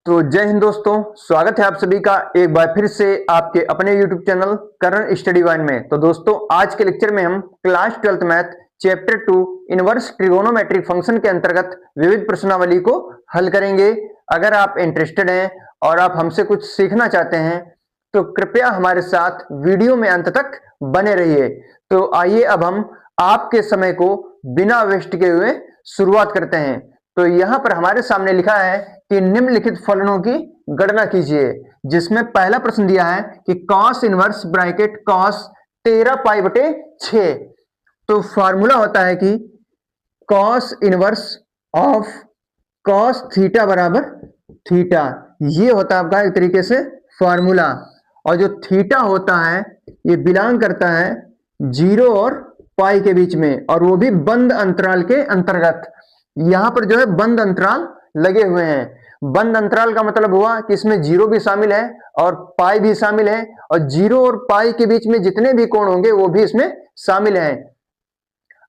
तो जय हिंद दोस्तों, स्वागत है आप सभी का एक बार फिर से आपके अपने YouTube चैनल करण स्टडी वाइन में। तो दोस्तों, आज के लेक्चर में हम class 12th math chapter 2 inverse trigonometric function के अंतर्गत विविध प्रश्नावली को हल करेंगे। अगर आप इंटरेस्टेड हैं और आप हमसे कुछ सीखना चाहते हैं तो कृपया हमारे साथ वीडियो में अंत तक बने रहिए। तो आइए अब हम आपके समय को बिना वेस्ट किए हुए शुरुआत करते हैं। तो यहाँ पर हमारे सामने लिखा है कि निम्नलिखित फलनों की गणना कीजिए, जिसमें पहला प्रश्न दिया है कि cos इनवर्स ब्रैकेट cos 13π/6। तो फॉर्मूला होता है कि cos inverse of cos theta बराबर थीटा। ये होता है आपका एक तरीके से फॉर्मूला। और जो थीटा होता है ये बिलोंग करता है 0 और पाई के बीच में, और वो भी बंद अंतराल के अंतर्गत। यहां पर जो है बंद अंतराल लगे हुए हैं। बंद अंतराल का मतलब हुआ कि इसमें 0 भी शामिल है और पाई भी शामिल है, और 0 और पाई के बीच में जितने भी कोण होंगे वो भी इसमें शामिल हैं।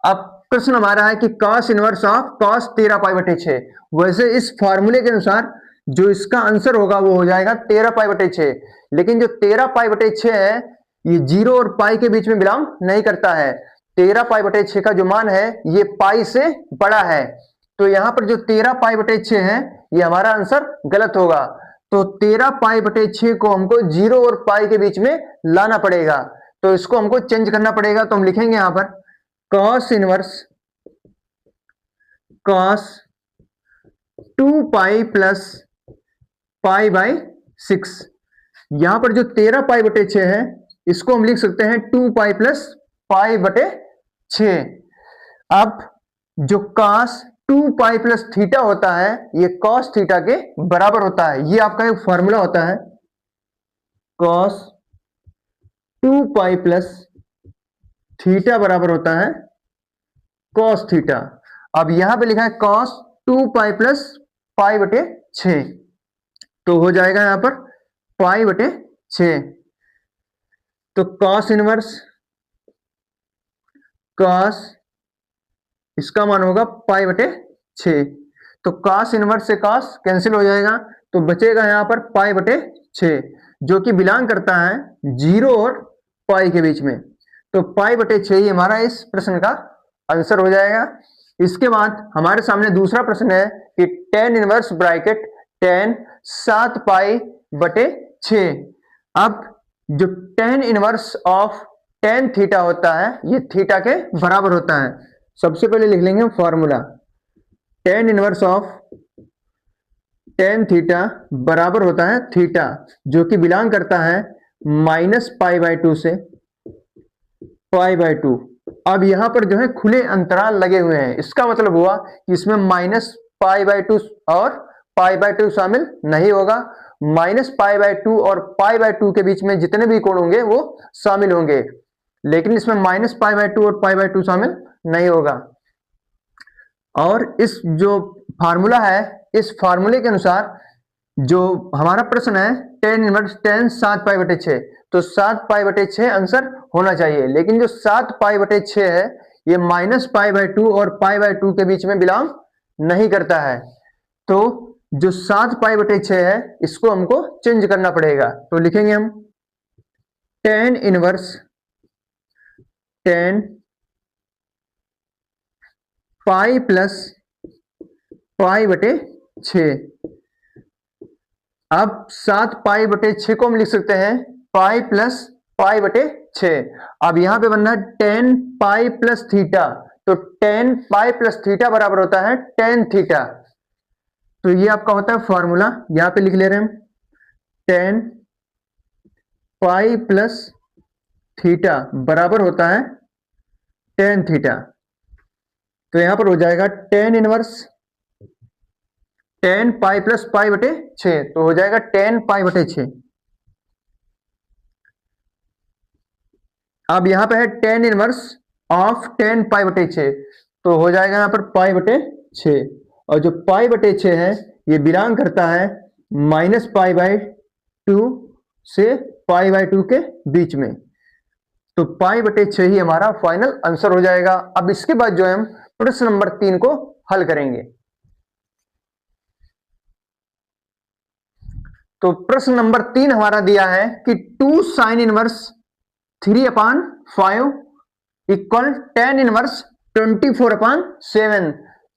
अब प्रश्न हमारा है कि cos इनवर्स ऑफ cos 13π/6। वैसे इस फार्मूले के अनुसार जो इसका आंसर होगा वो हो जाएगा 13π/6, लेकिन जो 13π/6 है ये 0 और पाई के बीच में बिलोंग नहीं करता है। 13π/6 का जो मान है ये पाई से बड़ा है, तो यहां पर जो 13π/6 है ये हमारा आंसर गलत होगा। तो 13π/6 को हमको 0 और पाई के बीच में लाना पड़ेगा, तो इसको हमको चेंज करना पड़ेगा। तो हम लिखेंगे यहां पर cos इनवर्स cos 2π प्लस π/6। यहां पर जो 13π/6 है इसको हम लिख सकते हैं 2π प्लस π/6। अब जो cos 2π प्लस थीटा होता है ये cos थीटा के बराबर होता है। ये आपका एक फॉर्मूला होता है, cos 2π प्लस थीटा बराबर होता है cos थीटा। अब यहां पे लिखा है cos 2π प्लस π/6, तो हो जाएगा यहां पर π/6। तो cos इनवर्स cos इसका मान होगा π/6। तो cos इनवर्स से cos कैंसिल हो जाएगा, तो बचेगा यहां पर π/6, जो कि बिलोंग करता है 0 और पाई के बीच में। तो π/6 ही हमारा इस प्रश्न का आंसर हो जाएगा। इसके बाद हमारे सामने दूसरा प्रश्न है कि tan इनवर्स ब्रैकेट tan 7π/6। अब जो tan inverse of tan theta होता है ये थीटा के बराबर होता है। सबसे पहले लिख लेंगे formula, tan inverse of tan theta बराबर होता है थीटा, जो कि बिलोंग करता है -π/2 से π/2। अब यहां पर जो है खुले अंतराल लगे हुए हैं, इसका मतलब हुआ कि इसमें -π/2 और π/2 शामिल नहीं होगा। -π/2 और π/2 के बीच में जितने भी कोण होंगे वो शामिल होंगे, लेकिन इसमें -π/2 और π/2 शामिल नहीं होगा। और इस जो फार्मूला है इस फार्मूले के अनुसार जो हमारा प्रश्न है tan इनवर्स tan 7π/6, तो 7π/6 आंसर होना चाहिए, लेकिन जो 7π/6 है ये -π/2 और π/2 के बीच में बिलोंग नहीं करता है। तो जो 7π/6 है इसको हमको चेंज करना पड़ेगा। तो लिखेंगे हम tan inverse tan pi plus π/6। अब 7π/6 को हम लिख सकते हैं पाई प्लस π/6। अब यहां पे बनना है tan पाई प्लस थीटा, तो tan पाई प्लस थीटा बराबर होता है tan थीटा। तो ये आपका होता है फॉर्मूला, यहां पे लिख ले रहे हैं हम tan पाई प्लस थीटा बराबर होता है tan थीटा। तो यहां पर हो जाएगा tan inverse tan pi plus π/6, तो हो जाएगा tan π/6। अब यहां पे है tan इनवर्स ऑफ tan π/6, तो हो जाएगा यहां पर π/6। और जो π/6 है ये बिलोंग करता है -π/2 से π/2 के बीच में, तो π/6 ही हमारा फाइनल आंसर हो जाएगा। अब इसके बाद जो है हम प्रश्न नंबर 3 को हल करेंगे। तो प्रश्न नंबर 3 हमारा दिया है कि 2 sine inverse 3/5 equal tan inverse 24/7।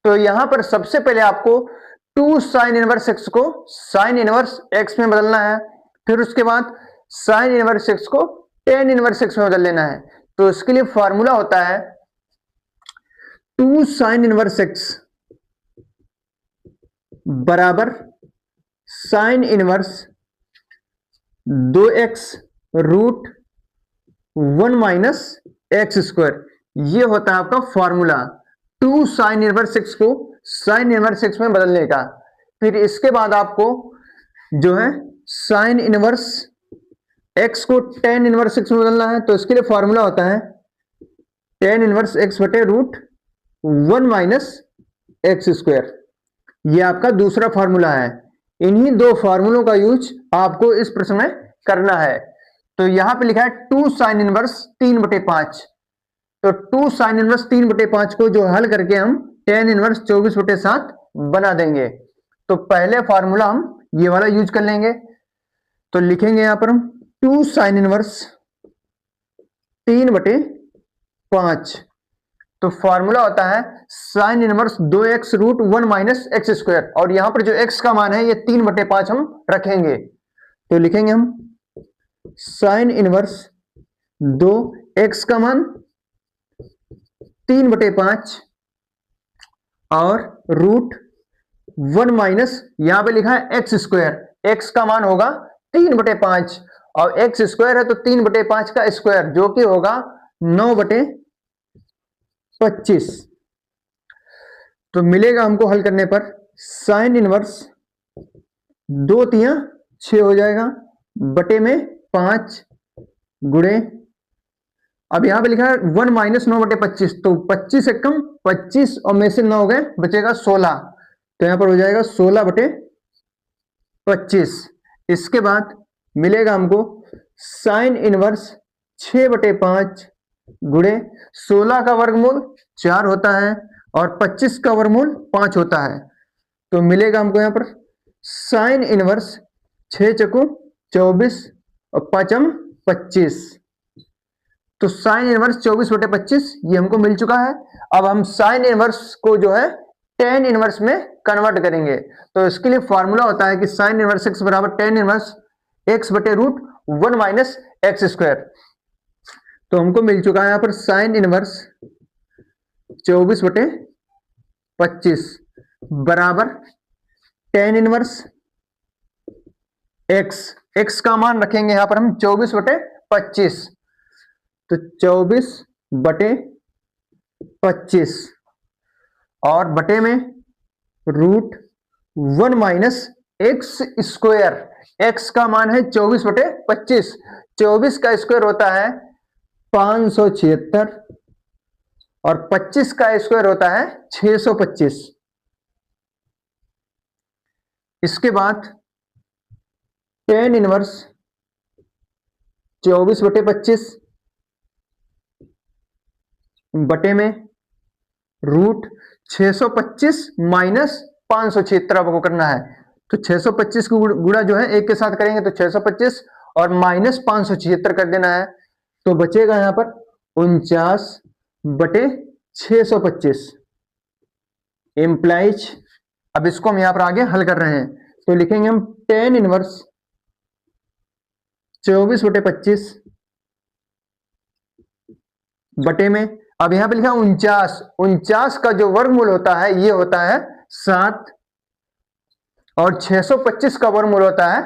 तो यहां पर सबसे पहले आपको 2 साइन इनवर्स एक्स को साइन इनवर्स एक्स में बदलना है, फिर उसके बाद साइन इनवर्स एक्स को tan इनवर्स एक्स में बदल लेना है। तो इसके लिए फॉर्मूला होता है 2 साइन इनवर्स एक्स बराबर sine inverse 2x root 1 minus x square. ये होता है आपका फॉर्मूला 2 साइन इनवर्स एक्स को साइन इनवर्स एक्स में बदलने का। फिर इसके बाद आपको जो है साइन इनवर्स एक्स को tan इनवर्स एक्स में बदलना है। तो इसके लिए फॉर्मूला होता है tan इनवर्स एक्स बटे रूट 1 माइनस एक्स स्क्वायर। ये आपका दूसरा फॉर्मूला है। इन्हीं दो फॉर्मूलों का यूज आपको इस प्रश्न में करना है। तो यहां पे लिखा है 2 साइन इनवर्स 3/5। तो 2 साइन इनवर्स 3/5 को जो हल करके हम tan इनवर्स 24/7 बना देंगे। तो पहले फॉर्मूला हम ये वाला यूज कर लेंगे। तो लिखेंगे यहां पर हम 2 साइन इनवर्स 3/5। तो फॉर्मूला होता है sine inverse 2x root 1 minus x square, और यहां पर जो x का मान है ये 3/5 हम रखेंगे। तो लिखेंगे हम साइन इनवर्स 2x का मान 3/5 और रूट 1 माइनस यहां पे लिखा है एक्स स्क्वायर। x का मान होगा 3/5 और एक्स स्क्वायर है तो 3/5 का स्क्वायर जो कि होगा 9/25। तो मिलेगा हमको हल करने पर साइन इनवर्स 2 तियां 6 हो जाएगा बटे में 5 गुणे, अब यहां पे लिखा है 1 माइनस 9/25, तो 25 से कम 25 और में से 9 हो गए बचेगा 16। तो यहां पर हो जाएगा 16/25। इसके बाद मिलेगा हमको साइन इनवर्स 6/5 गुणे 16 का वर्गमूल 4 होता है और 25 का वर्गमूल 5 होता है। तो मिलेगा हमको यहां पर साइन इनवर्स 6 चकु 24 और 5 25। तो साइन इनवर्स 24/25 ये हमको मिल चुका है। अब हम साइन इनवर्स को जो है tan इनवर्स में कन्वर्ट करेंगे। तो इसके लिए फॉर्मूला होता है कि साइन इनवर्स x बराबर tan इनवर्स x बटे रूट 1 माइनस एक्स स्क्वायर। तो हमको मिल चुका है यहां पर साइन इनवर्स 24/25 बराबर tan इनवर्स x का मान रखेंगे यहां पर हम 24/25। तो 24/25 और बटे में root 1 minus x square. x का मान है 24/25, 24 का स्क्वायर होता है 576 और 25 का स्क्वायर होता है 625। इसके बाद tan इनवर्स 24/25 बटे में रूट 625 माइनस 576 आपको करना है। तो 625 को गुणा जो है एक के साथ करेंगे तो 625 और माइनस 576 कर देना है। तो बचेगा यहां पर 49/625 इम्प्लाइज। अब इसको हम यहां पर आगे हल कर रहे हैं। तो लिखेंगे हम tan इनवर्स 24/25 बटे में, अब यहां पे लिखा 49 का जो वर्गमूल होता है ये होता है 7 और 625 का वर्गमूल होता है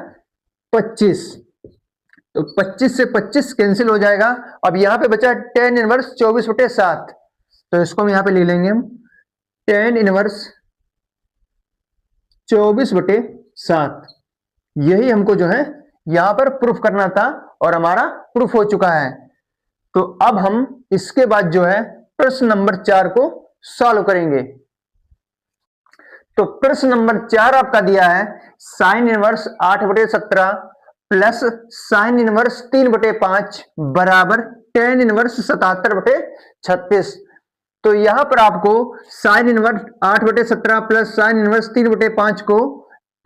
25। तो 25 से 25 कैंसिल हो जाएगा। अब यहां पे बचा tan इनवर्स 24/7। तो इसको हम यहां पे ले लेंगे हम tan इनवर्स 24/7। यही हमको जो है यहां पर प्रूफ करना था और हमारा प्रूफ हो चुका है। तो अब हम इसके बाद जो है प्रश्न नंबर 4 को सॉल्व करेंगे। तो प्रश्न नंबर 4 आपका दिया है sine inverse 8/17 plus sine inverse 3/5 बराबर tan इनवर्स 77/36। तो यहां पर आपको sine inverse 8/17 plus sine inverse 3/5 को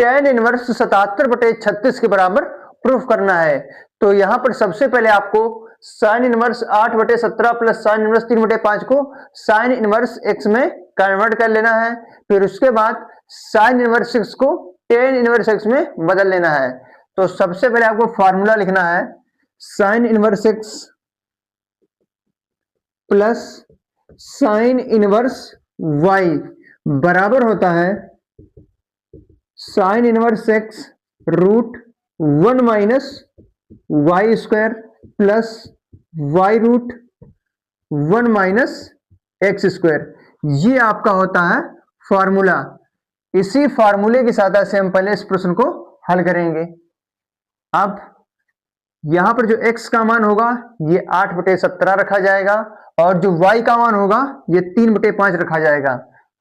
tan इनवर्स 77/36 के बराबर प्रूफ करना है। तो यहां पर सबसे पहले आपको sine inverse 8/17 plus sine inverse 3/5 को साइन इनवर्स x में कन्वर्ट कर लेना है। फिर उसके बाद साइन इनवर्स 6 को tan इनवर्स x में बदल लेना है। तो सबसे पहले आपको फॉर्मूला लिखना है, sine inverse x plus sine inverse y बराबर होता है sine inverse x root 1 minus y square plus y root 1 minus x square. ये आपका होता है फॉर्मूला। इसी फॉर्मूले की सहायता से हम पहले इस प्रश्न को हल करेंगे। अब यहां पर जो x का मान होगा ये 8/17 रखा जाएगा और जो y का मान होगा ये 3/5 रखा जाएगा।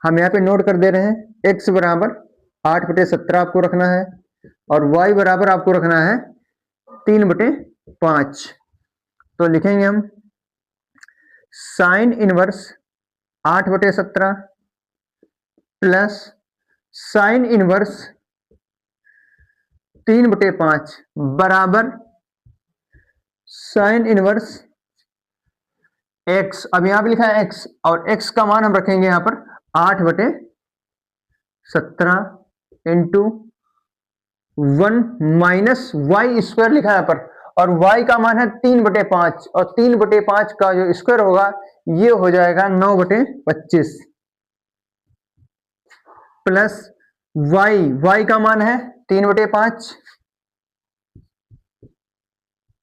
हम यहाँ पे नोट कर दे रहे हैं, x बराबर 8/17 आपको रखना है और y बराबर आपको रखना है 3/5। तो लिखेंगे हम sine inverse 8/17 plus sine inverse 3/5 बराबर साइन इनवर्स x। अब यहां पे लिखा है x और x का मान हम रखेंगे यहां पर 8/17 इंटू 1 माइनस वाई स्क्वायर लिखा है यहाँ पर, और y का मान है 3/5 और 3/5 का जो स्क्वायर होगा ये हो जाएगा 9/25 प्लस y का मान है 3/5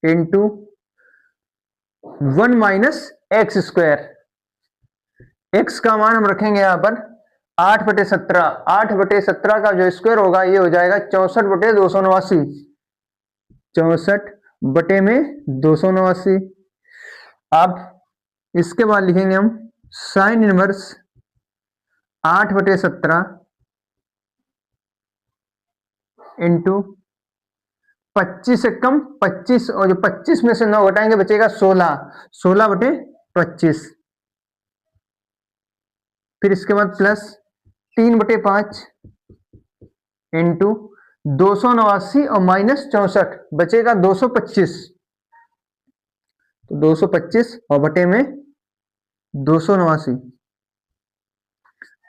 into 1 minus x square. x का मान हम रखेंगे यहां पर 8/17। 8/17 का जो स्क्वायर होगा ये हो जाएगा 64/289। 64/289। अब इसके बाद लिखेंगे हम साइन इनवर्स 8/17 इंटू 25 से कम 25, और जो 25 में से 9 घटाएंगे बचेगा 16। 16/25। फिर इसके बाद प्लस 3/5 इंटू 289 और माइनस 64 बचेगा 225। तो 225 और बटे में 289।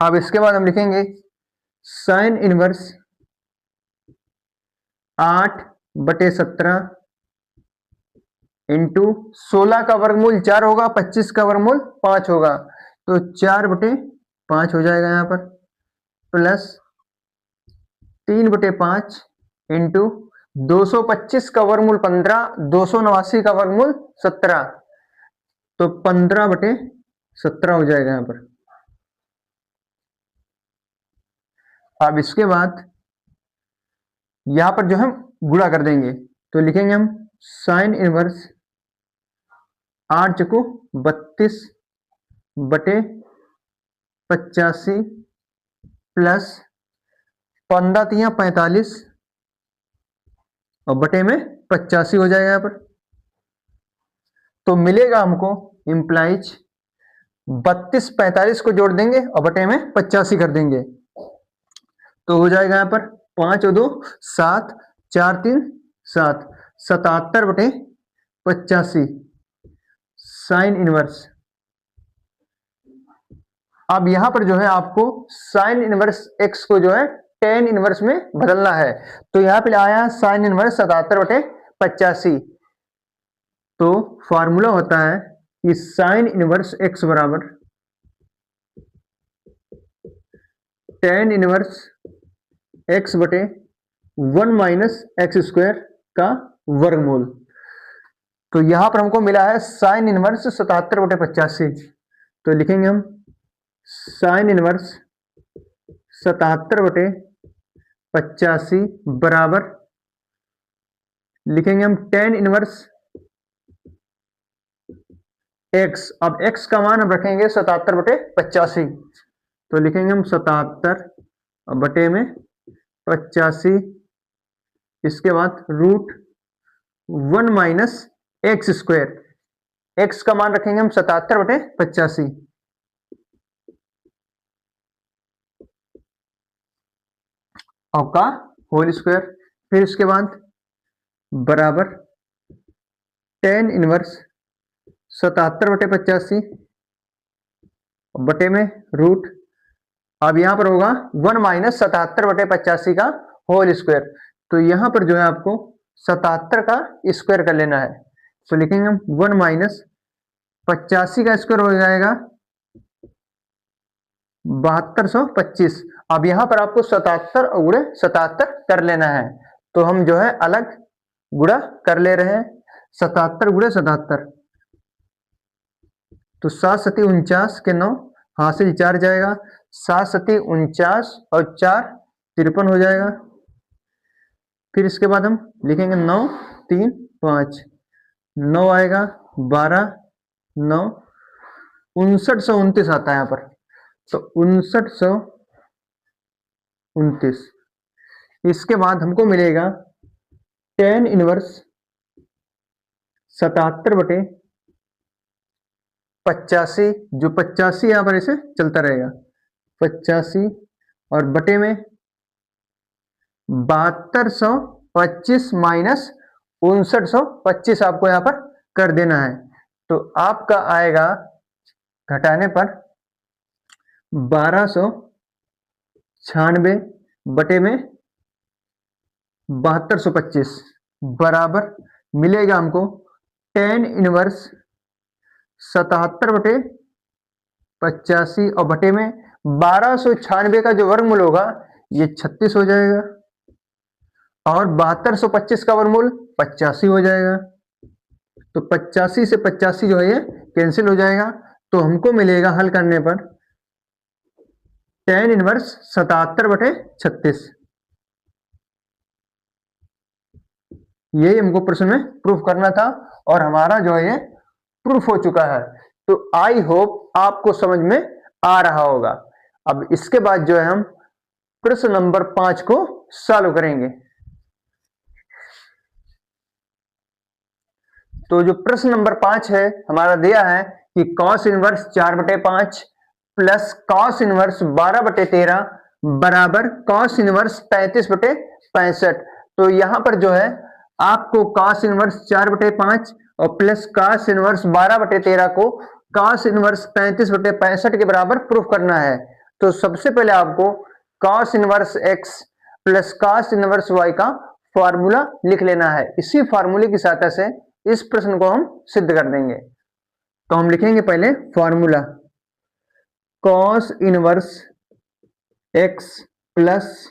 अब इसके बाद हम लिखेंगे साइन इनवर्स 8/17 इंटू 16 का वर्गमूल 4 होगा, 25 का वर्गमूल 5 होगा, तो 4/5 हो जाएगा यहाँ पर, प्लस 3/5 इंटू 225 का वर्गमूल 15, 289 का वर्गमूल 17, तो 15/17 हो जाएगा यहाँ पर। अब इसके बाद यहां पर जो हम गुणा कर देंगे, तो लिखेंगे हम साइन इनवर्स 8 चको 32/85 प्लस 15 45 और बटे में 85 हो जाएगा यहाँ पर। तो मिलेगा हमको इंप्लाइज 32 45 को जोड़ देंगे और बटे में 85 कर देंगे, तो हो जाएगा यहाँ पर 5 और 2 7, 4 3 7, 77/85 साइन इनवर्स। अब यहां पर जो है आपको साइन इनवर्स x को जो है tan इनवर्स में बदलना है। तो यहां पे आया साइन इनवर्स 77/85। तो फॉर्मूला होता है कि साइन इनवर्स x बराबर tan इनवर्स x बटे 1 माइनस एक्स स्क्वायर का वर्गमूल। तो यहां पर हमको मिला है साइन इनवर्स 77/85। तो लिखेंगे हम साइन इनवर्स 77/85 बराबर लिखेंगे हम tan इनवर्स x। अब x का मान हम रखेंगे 77/85, तो लिखेंगे हम 77 बटे में 85, इसके बाद root 1 minus x square. x का मान रखेंगे हम 77/85 और का होल स्क्वायर, फिर इसके बाद बराबर टेन इनवर्स 77/85 बटे में रूट, अब यहां पर होगा 1 माइनस 77/85 का होल स्क्वायर। तो यहां पर जो है आपको 77 का स्क्वायर कर लेना है, तो लिखेंगे हम 1 माइनस 85 का स्क्वायर हो जाएगा 7225। अब यहां पर आपको 77 और गुणे 77 कर लेना है, तो हम जो है अलग गुणा कर ले रहे हैं। 77 गुणे 77, तो 7 सती 49 के 9 हासिल 4 जाएगा, 7 सती 49 और 4 53 हो जाएगा। फिर इसके बाद हम लिखेंगे 9 3 5, 9 आएगा 12 9 5929 आता है यहाँ पर, तो 5929। इसके बाद हमको मिलेगा टेन इनवर्स 77/85, जो 85 यहां पर इसे चलता रहेगा 85 और बटे में 7225 माइनस 5925 आपको यहां पर कर देना है, तो आपका आएगा घटाने पर 1296 बटे में 7225 बराबर मिलेगा हमको टेन इनवर्स 77/85 और बटे में 1296 का जो वर्गमूल होगा ये 36 हो जाएगा, और 7225 का वर्गमूल 85 हो जाएगा, तो 85 से 85 जो है ये कैंसिल हो जाएगा। तो हमको मिलेगा हल करने पर टेन इनवर्स 77/36। यही हमको प्रश्न में प्रूफ करना था और हमारा जो है ये प्रूफ हो चुका है। तो आई होप आपको समझ में आ रहा होगा। अब इसके बाद जो है हम प्रश्न नंबर 5 को सॉल्व करेंगे। तो जो प्रश्न नंबर 5 है हमारा दिया है कि cos inverse 4/5 plus cos inverse 12/13 बराबर कॉस इनवर्स 35/65। तो यहां पर जो है आपको कॉस इनवर्स 4/5 और प्लस कॉस इनवर्स 12/13 को कॉस इनवर्स 35/65 के बराबर प्रूफ करना है। तो सबसे पहले आपको cos inverse x plus cos inverse y का फॉर्मूला लिख लेना है। इसी फॉर्मूले की सहायता से इस प्रश्न को हम सिद्ध कर देंगे। तो हम लिखेंगे पहले formula cos inverse x plus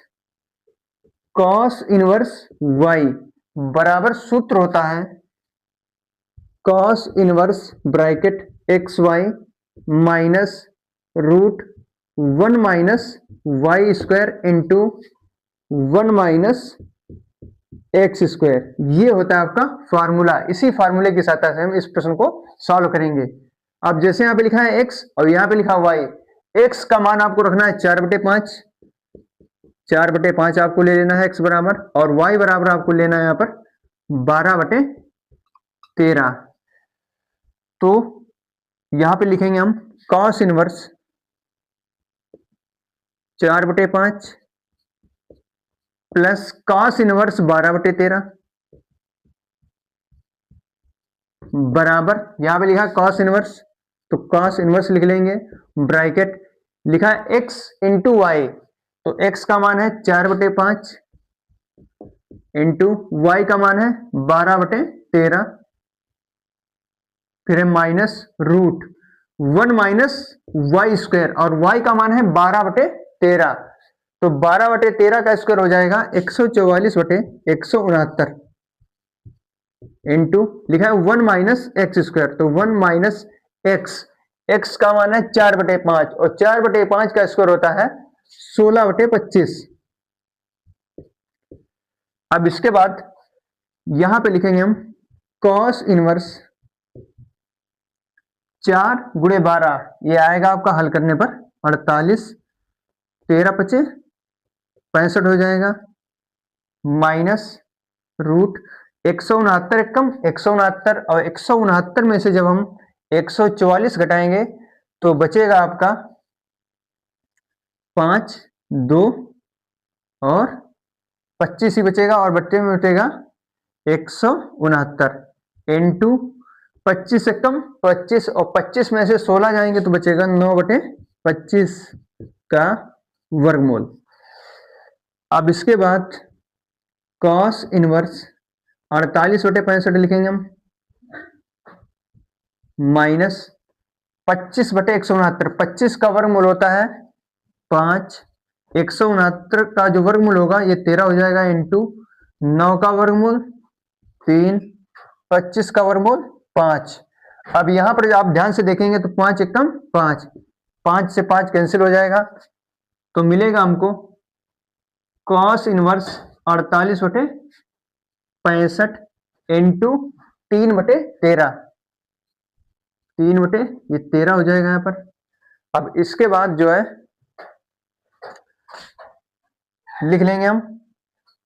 cos inverse y बराबर सूत्र होता है cos inverse bracket x y minus root 1 minus y square into 1 minus x square. ये होता है आपका फॉर्मूला। इसी फॉर्मूले की सहायता से हम इस प्रश्न को सॉल्व करेंगे। अब जैसे यहाँ पे लिखा है x और यहाँ पे लिखा y, x का मान आपको रखना है 4/5, 4/5 आपको ले लेना है x बराबर, और y बराबर आपको लेना है यहाँ पर 12/13। तो यहां पे लिखेंगे हम cos inverse 4/5 plus cos inverse 12/13 बराबर, यहां पे लिखा कॉस इनवर्स, तो कॉस इनवर्स लिख लेंगे, ब्रैकेट लिखा है x इंटू वाई, तो x का मान है 4/5 इंटू वाई का मान है 12/13, फिर है minus root 1 minus y square, और y का मान है 12/13, तो 12/13 का स्क्वायर हो जाएगा 144/169 इंटू लिखा है 1 माइनस एक्स स्क्वायर, तो 1 माइनस एक्स का मान है 4/5 और 4/5 का स्क्वायर होता है 16/25। अब इसके बाद यहां पे लिखेंगे हम कॉस इनवर्स 4 गुणे 12, ये आएगा आपका हल करने पर 48, 13×5 65 हो जाएगा, माइनस रूट 169 कम 169, और 169 में से जब हम 144 घटाएंगे तो बचेगा आपका 5 2 और 25 ही बचेगा और बट्टे में बचेगा 169 इंटू 25 से कम 25 और 25 में से 16 जाएंगे तो बचेगा 9/25 का वर्गमूल। अब इसके बाद कॉस इनवर्स 48/65 लिखेंगे हम माइनस 25/169। 25 का वर्गमूल होता है 5, 169 का जो वर्गमूल होगा ये 13 हो जाएगा इंटू 9 का वर्गमूल 3, 25 का वर्गमूल 5। अब यहां पर आप ध्यान से देखेंगे तो 5 एकम 5, 5 से 5 कैंसिल हो जाएगा तो मिलेगा हमको कॉस इनवर्स 48/65 इंटू 3/13। 3/13 हो जाएगा यहाँ पर। अब इसके बाद जो है लिख लेंगे हम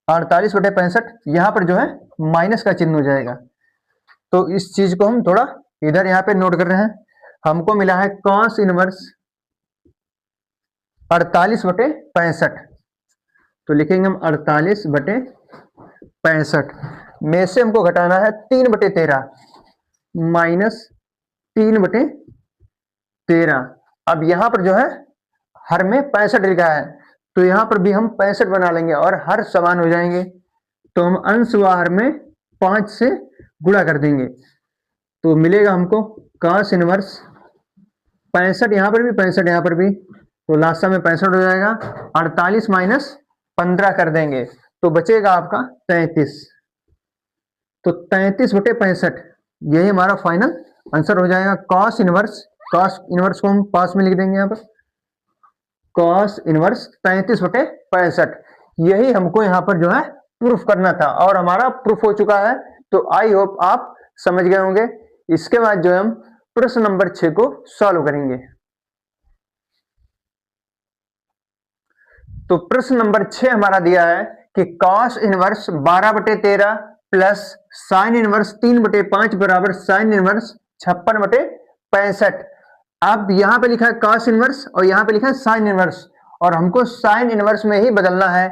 48/65, यहां पर जो है माइनस का चिन्ह हो जाएगा तो इस चीज को हम थोड़ा इधर यहाँ पे नोट कर रहे हैं। हमको मिला है कॉस इनवर्स 48/65 तो लिखेंगे हम 48/65 में से हमको घटाना है 3/13 माइनस 3/13। अब यहां पर जो है हर में 65 लिखा है तो यहां पर भी हम 65 बना लेंगे और हर समान हो जाएंगे तो हम अंश व हर में 5 से गुणा कर देंगे तो मिलेगा हमको कॉस इनवर्स 65 यहां पर भी 65 यहां पर भी तो लास्ट में 65 हो जाएगा। 48 माइनस 15 कर देंगे तो बचेगा आपका 33। तो 33/65 यही हमारा फाइनल आंसर हो जाएगा। कॉस इनवर्स को हम पास में लिख देंगे यहाँ पर कॉस इनवर्स 33/65 यही हमको यहाँ पर जो है प्रूफ करना था और हमारा प्रूफ हो चुका है तो आई होप आप समझ गए होंगे। इसके बाद जो है हम प्रश्न नंबर 6 को सॉल्व करेंगे। तो प्रश्न नंबर 6 हमारा दिया है कि cos inverse 12/13 plus sine inverse 3/5 बराबर साइन इनवर्स 56/65। अब यहां पे लिखा है कॉस इनवर्स और यहां पे लिखा है साइन इनवर्स और हमको साइन इनवर्स में ही बदलना है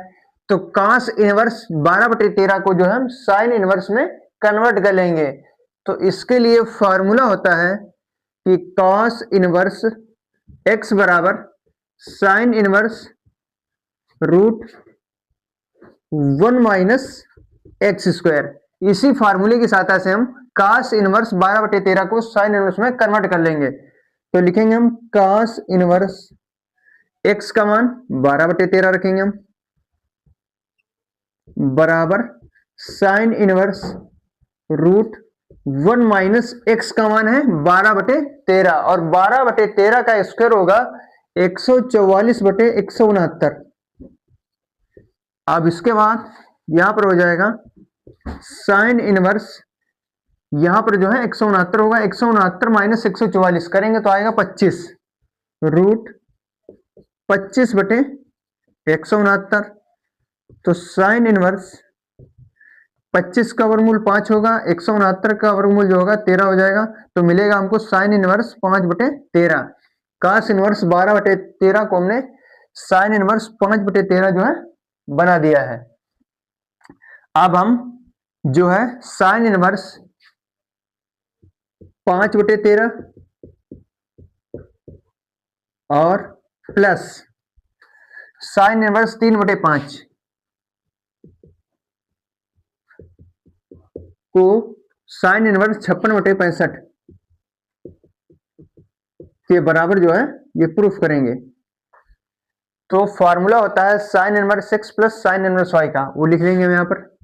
तो कॉस इनवर्स 12/13 को जो है हम साइन इनवर्स में कन्वर्ट कर लेंगे। तो इसके लिए फॉर्मूला होता है कि कॉस इनवर्स x बराबर sine inverse √1 minus x square. इसी फार्मूले की सहायता से हम कॉस इनवर्स 12/13 को साइन इनवर्स में कन्वर्ट कर लेंगे तो लिखेंगे हम कॉस इनवर्स x का मान 12/13 रखेंगे हम बराबर साइन इनवर्स √1 माइनस एक्स का मान है 12/13 और 12/13 का स्क्वायर होगा 144/169। अब इसके बाद यहां पर हो जाएगा साइन इनवर्स यहां पर जो है 169 होगा 169 माइनस 144 करेंगे तो आएगा 25 √25/169। तो साइन इनवर्स 25 का वर्गमूल 5 होगा 169 का वर्गमूल जो होगा 13 हो जाएगा तो मिलेगा हमको साइन इनवर्स 5/13। कॉस इनवर्स 12/13 को हमने साइन इनवर्स 5/13 जो है बना दिया है। अब हम जो है साइन इनवर्स 5/13 और प्लस साइन इनवर्स 3/5 को साइन इनवर्स 56/65 के बराबर जो है ये प्रूफ करेंगे। तो फॉर्मूला होता है sine inverse x plus sine inverse y का, वो लिख लेंगे हम यहाँ पर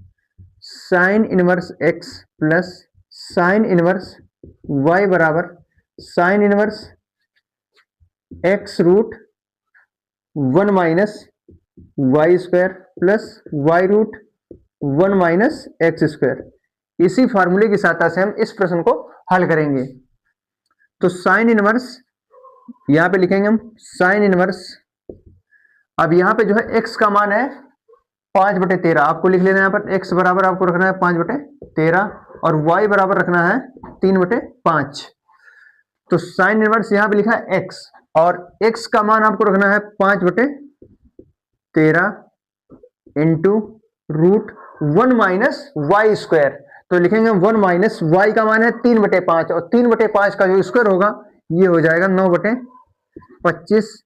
sine inverse x plus sine inverse y बराबर sine inverse x √1 minus y square plus y √1 minus x square. इसी फार्मूले की सहायता से हम इस प्रश्न को हल करेंगे। तो साइन इनवर्स यहां पे लिखेंगे हम साइन इनवर्स, अब यहां पे जो है x का मान है 5/13 आपको लिख लेना है यहाँ पर x बराबर आपको रखना है 5/13 और y बराबर रखना है 3/5। तो साइन इनवर्स यहां पे लिखा है x और x का मान आपको रखना है 5/13 into root 1 minus y square. तो लिखेंगे 1 माइनस वाई का मान है 3/5 और 3/5 का जो स्क्वायर होगा ये हो जाएगा 9/25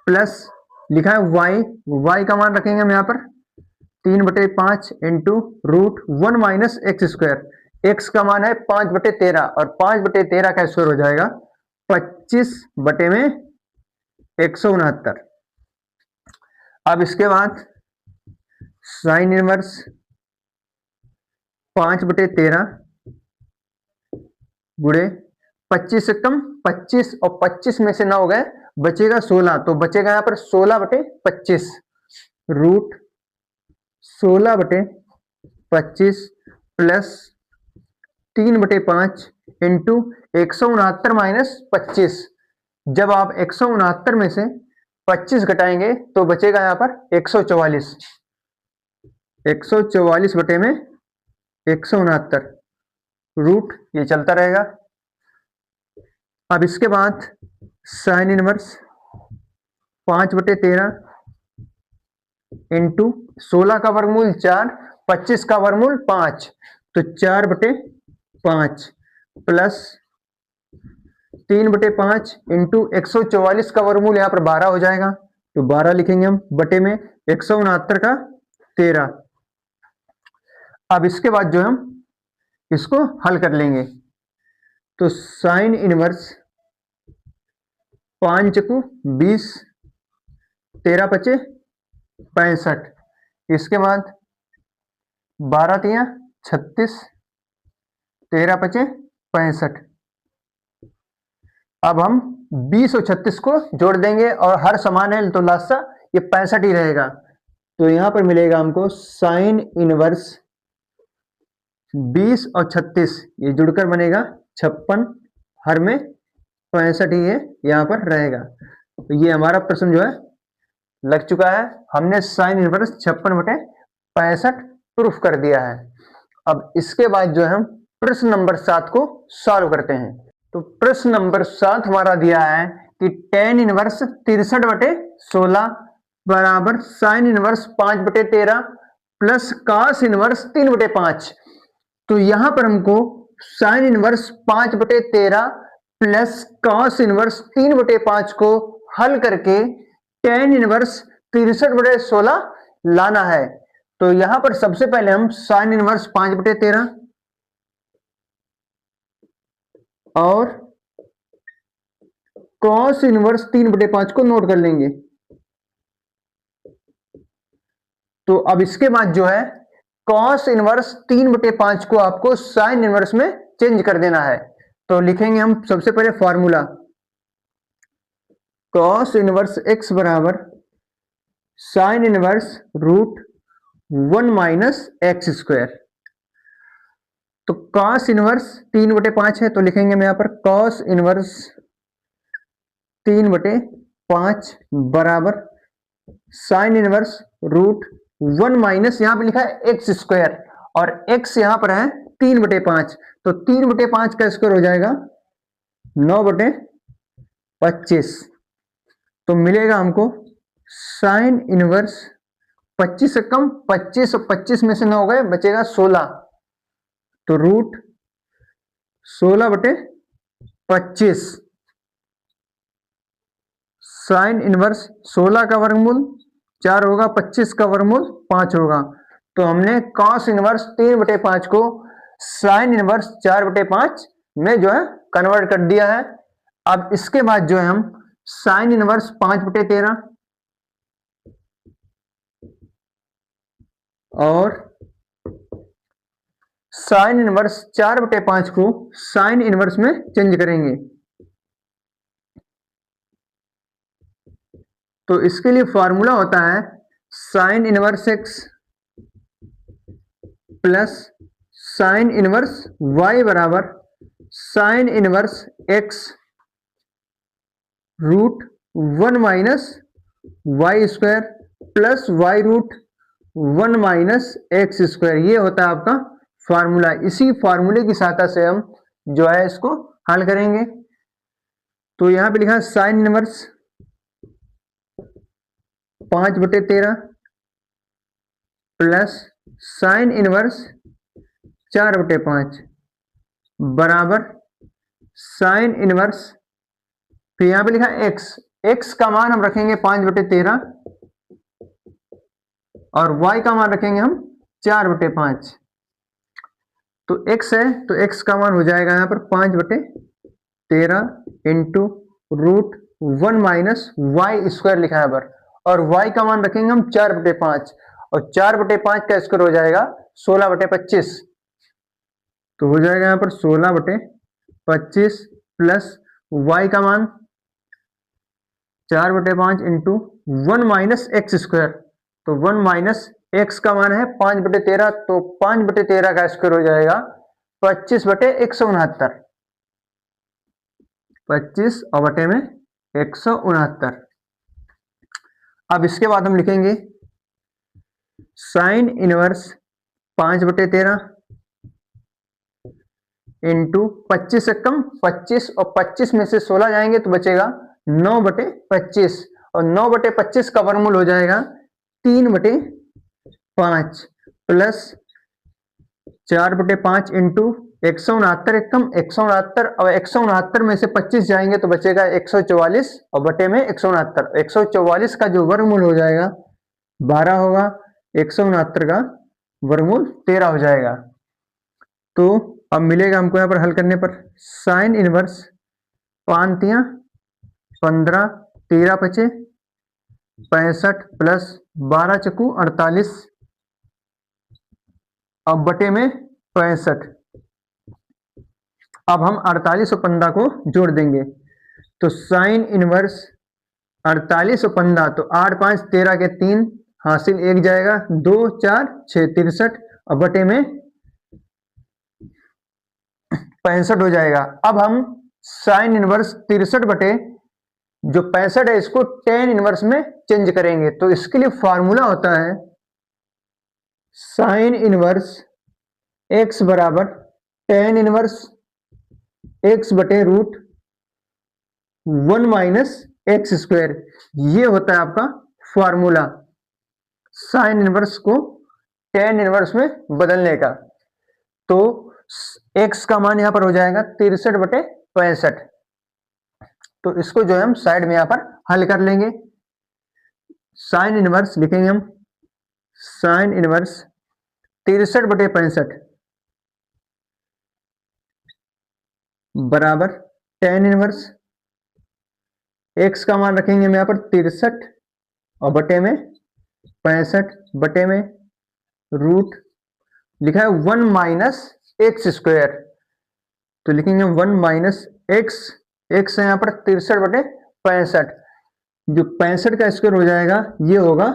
प्लस लिखा है वाई, वाई का मान रखेंगे हम यहाँ पर 3/5 into root 1 minus x square. X का मान है 5/13 और 5/13 का स्क्वायर हो जाएगा 25/169। अब इसके बाद साइन इनवर्स 5/13 गुणे 25 से कम 25 और 25 में से 9 हो गए, बचेगा 16, तो बचेगा यहाँ पर 16/25 रूट 16/25 प्लस 3/5 इंटू 169 माइनस 25। जब आप 169 में से 25 घटाएंगे तो बचेगा यहाँ पर 144। 144 बटे में 169 रूट ये चलता रहेगा। अब इसके बाद साइन इनवर्स 5/13 इंटू 16 का वर्गमूल 4, 25 का वर्गमूल 5, तो 4/5 प्लस 3/5 इंटू 144 का वर्गमूल यहाँ पर 12 हो जाएगा, तो 12 लिखेंगे हम बटे में 169 का 13। अब इसके बाद जो हम इसको हल कर लेंगे, तो साइन इनवर्स 5 × 20 13 × 5 65, इसके बाद 12 × 36 13 × 5 65। अब हम 20 और 36 को जोड़ देंगे और हर समान है तो लास्टा ये 65 ही रहेगा, तो यहां पर मिलेगा हमको साइन इनवर्स 20 और 36 ये जुड़कर बनेगा 56, हर में 65 ही है यहां पर रहेगा। तो ये हमारा प्रश्न जो है लग चुका है, हमने साइन इनवर्स 56/65 प्रूफ कर दिया है। अब इसके बाद जो है हम प्रश्न नंबर 7 को सॉल्व करते हैं। तो प्रश्न नंबर 7 हमारा दिया है कि tan इनवर्स 63/16 बराबर sine inverse 5/13 plus cos inverse 3/5। तो यहां पर हमको sine inverse 5/13 plus cos inverse 3/5 को हल करके tan इनवर्स 63/16 लाना है। तो यहां पर सबसे पहले हम साइन इनवर्स 5/13 और cos इनवर्स 3/5 को नोट कर लेंगे। तो अब इसके बाद जो है cos इनवर्स 3/5 को आपको साइन इनवर्स में चेंज कर देना है। तो लिखेंगे हम सबसे पहले फॉर्मूला cos इनवर्स x बराबर sine inverse root 1 minus x square. तो cos इनवर्स 3/5 है, तो लिखेंगे हम यहां पर cos इनवर्स 3/5 बराबर साइन इनवर्स रूट 1 माइनस यहां पर लिखा है एक्स स्क्वायर और x यहां पर है 3/5, तो 3/5 का स्क्वायर हो जाएगा 9/25। तो मिलेगा हमको साइन इनवर्स 25 से कम 25 और 25 में से 9 हो गए, बचेगा 16, तो रूट 16/25 साइन इनवर्स 16 का वर्गमूल 4 होगा, 25 का वर्गमूल 5 होगा। तो हमने cos इनवर्स 3/5 को साइन इनवर्स 4/5 में जो है कन्वर्ट कर दिया है। अब इसके बाद जो है हम साइन इनवर्स 5/13 और साइन इनवर्स 4/5 को साइन इनवर्स में चेंज करेंगे। तो इसके लिए फॉर्मूला होता है sine inverse x plus sine inverse y बराबर sine inverse x root 1 minus y square plus y root 1 minus x square. ये होता है आपका फॉर्मूला। इसी फॉर्मूले की सहायता से हम जो है इसको हल करेंगे। तो यहां पे लिखा है sine inverse 5/13 plus sine inverse 4/5 बराबर साइन इनवर्स, फिर यहां पे लिखा एक्स, एक्स का मान हम रखेंगे 5/13 और y का मान रखेंगे हम 4/5। तो x है तो x का मान हो जाएगा यहां पर 5/13 into root 1 minus y square लिखा है पर, और y का मान रखेंगे हम 4/5 और 4/5 का स्क्वायर हो जाएगा 16/25। तो हो जाएगा यहां पर 16/25 प्लस y का मान 4/5 इंटू 1 माइनस एक्स स्क्वायर, तो 1 माइनस एक्स का मान है 5/13, तो 5/13 का स्क्वायर हो जाएगा 25/169, 25 और बटे में 169। अब इसके बाद हम लिखेंगे साइन इनवर्स 5/13 इंटू 25 से कम 25, और 25 में से 16 जाएंगे तो बचेगा 9/25, और 9/25 का वर्गमूल हो जाएगा 3/5 प्लस 4/5 इंटू 169 कम 169, और 169 में से 25 जाएंगे तो बचेगा 144 और बटे में 169। 144 का जो वर्गमूल हो जाएगा 12 होगा, 169 का वर्गमूल 13 हो जाएगा। तो अब मिलेगा हमको यहाँ पर हल करने पर साइन इनवर्स 5 15 13 बचे 65 प्लस 12 चकू 48, अब बटे में 65। अब हम 48 और 15 को जोड़ देंगे, तो साइन इनवर्स 48 और 15, तो 8 5 13 के 3 हासिल 1 जाएगा, 2 4 6 63 और बटे में 65 हो जाएगा। अब हम साइन इनवर्स 63 बटे जो 65 है इसको टेन इनवर्स में चेंज करेंगे, तो इसके लिए फॉर्मूला होता है साइन इनवर्स x बराबर टेन इनवर्स x बटे रूट 1 माइनस एक्स स्क्वायर, ये होता है आपका फॉर्मूला साइन इनवर्स को टेन इनवर्स में बदलने का। तो x का मान यहां पर हो जाएगा 63/65, तो इसको जो है हम साइड में यहां पर हल कर लेंगे। साइन इनवर्स लिखेंगे हम साइन इनवर्स 63/65 बराबर टेन इनवर्स, x का मान रखेंगे हम यहां पर 63 और बटे में 65 बटे में रूट लिखा है 1 माइनस एक्स स्क्वायर, तो लिखेंगे 1 माइनस एक्स, एक्स है यहाँ पर 63/65, जो 65 का स्क्वायर हो जाएगा ये होगा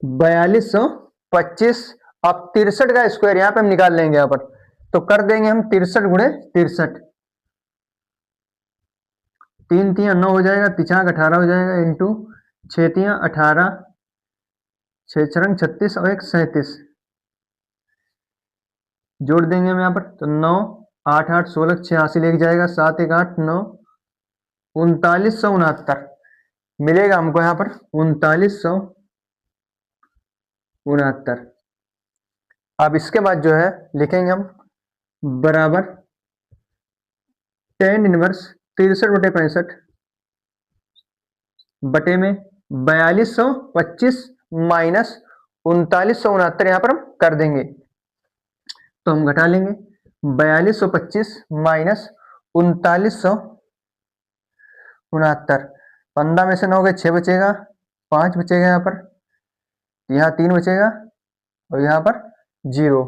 4225। अब 63 का स्क्वायर यहाँ पे हम निकाल लेंगे यहाँ पर, तो कर देंगे हम 63 गुणे 63, 3 3 9 हो जाएगा, 5 18 हो जाएगा इंटू 6 3 18, 6 4 36 और 1 37, जोड़ देंगे हम यहाँ पर, तो 9 8 8 16 86 एक जाएगा, 7 1 8 9 3969 मिलेगा हमको यहाँ पर 3969। अब इसके बाद जो है लिखेंगे हम बराबर टेन इनवर्स 63/65 बटे में 4225 माइनस 3969 यहाँ पर हम कर देंगे, तो हम घटा लेंगे 4225 माइनस 3969, 15 में से 9 गए 6 बचेगा, 5 बचेगा यहाँ पर, यहाँ 3 बचेगा और यहाँ पर 0,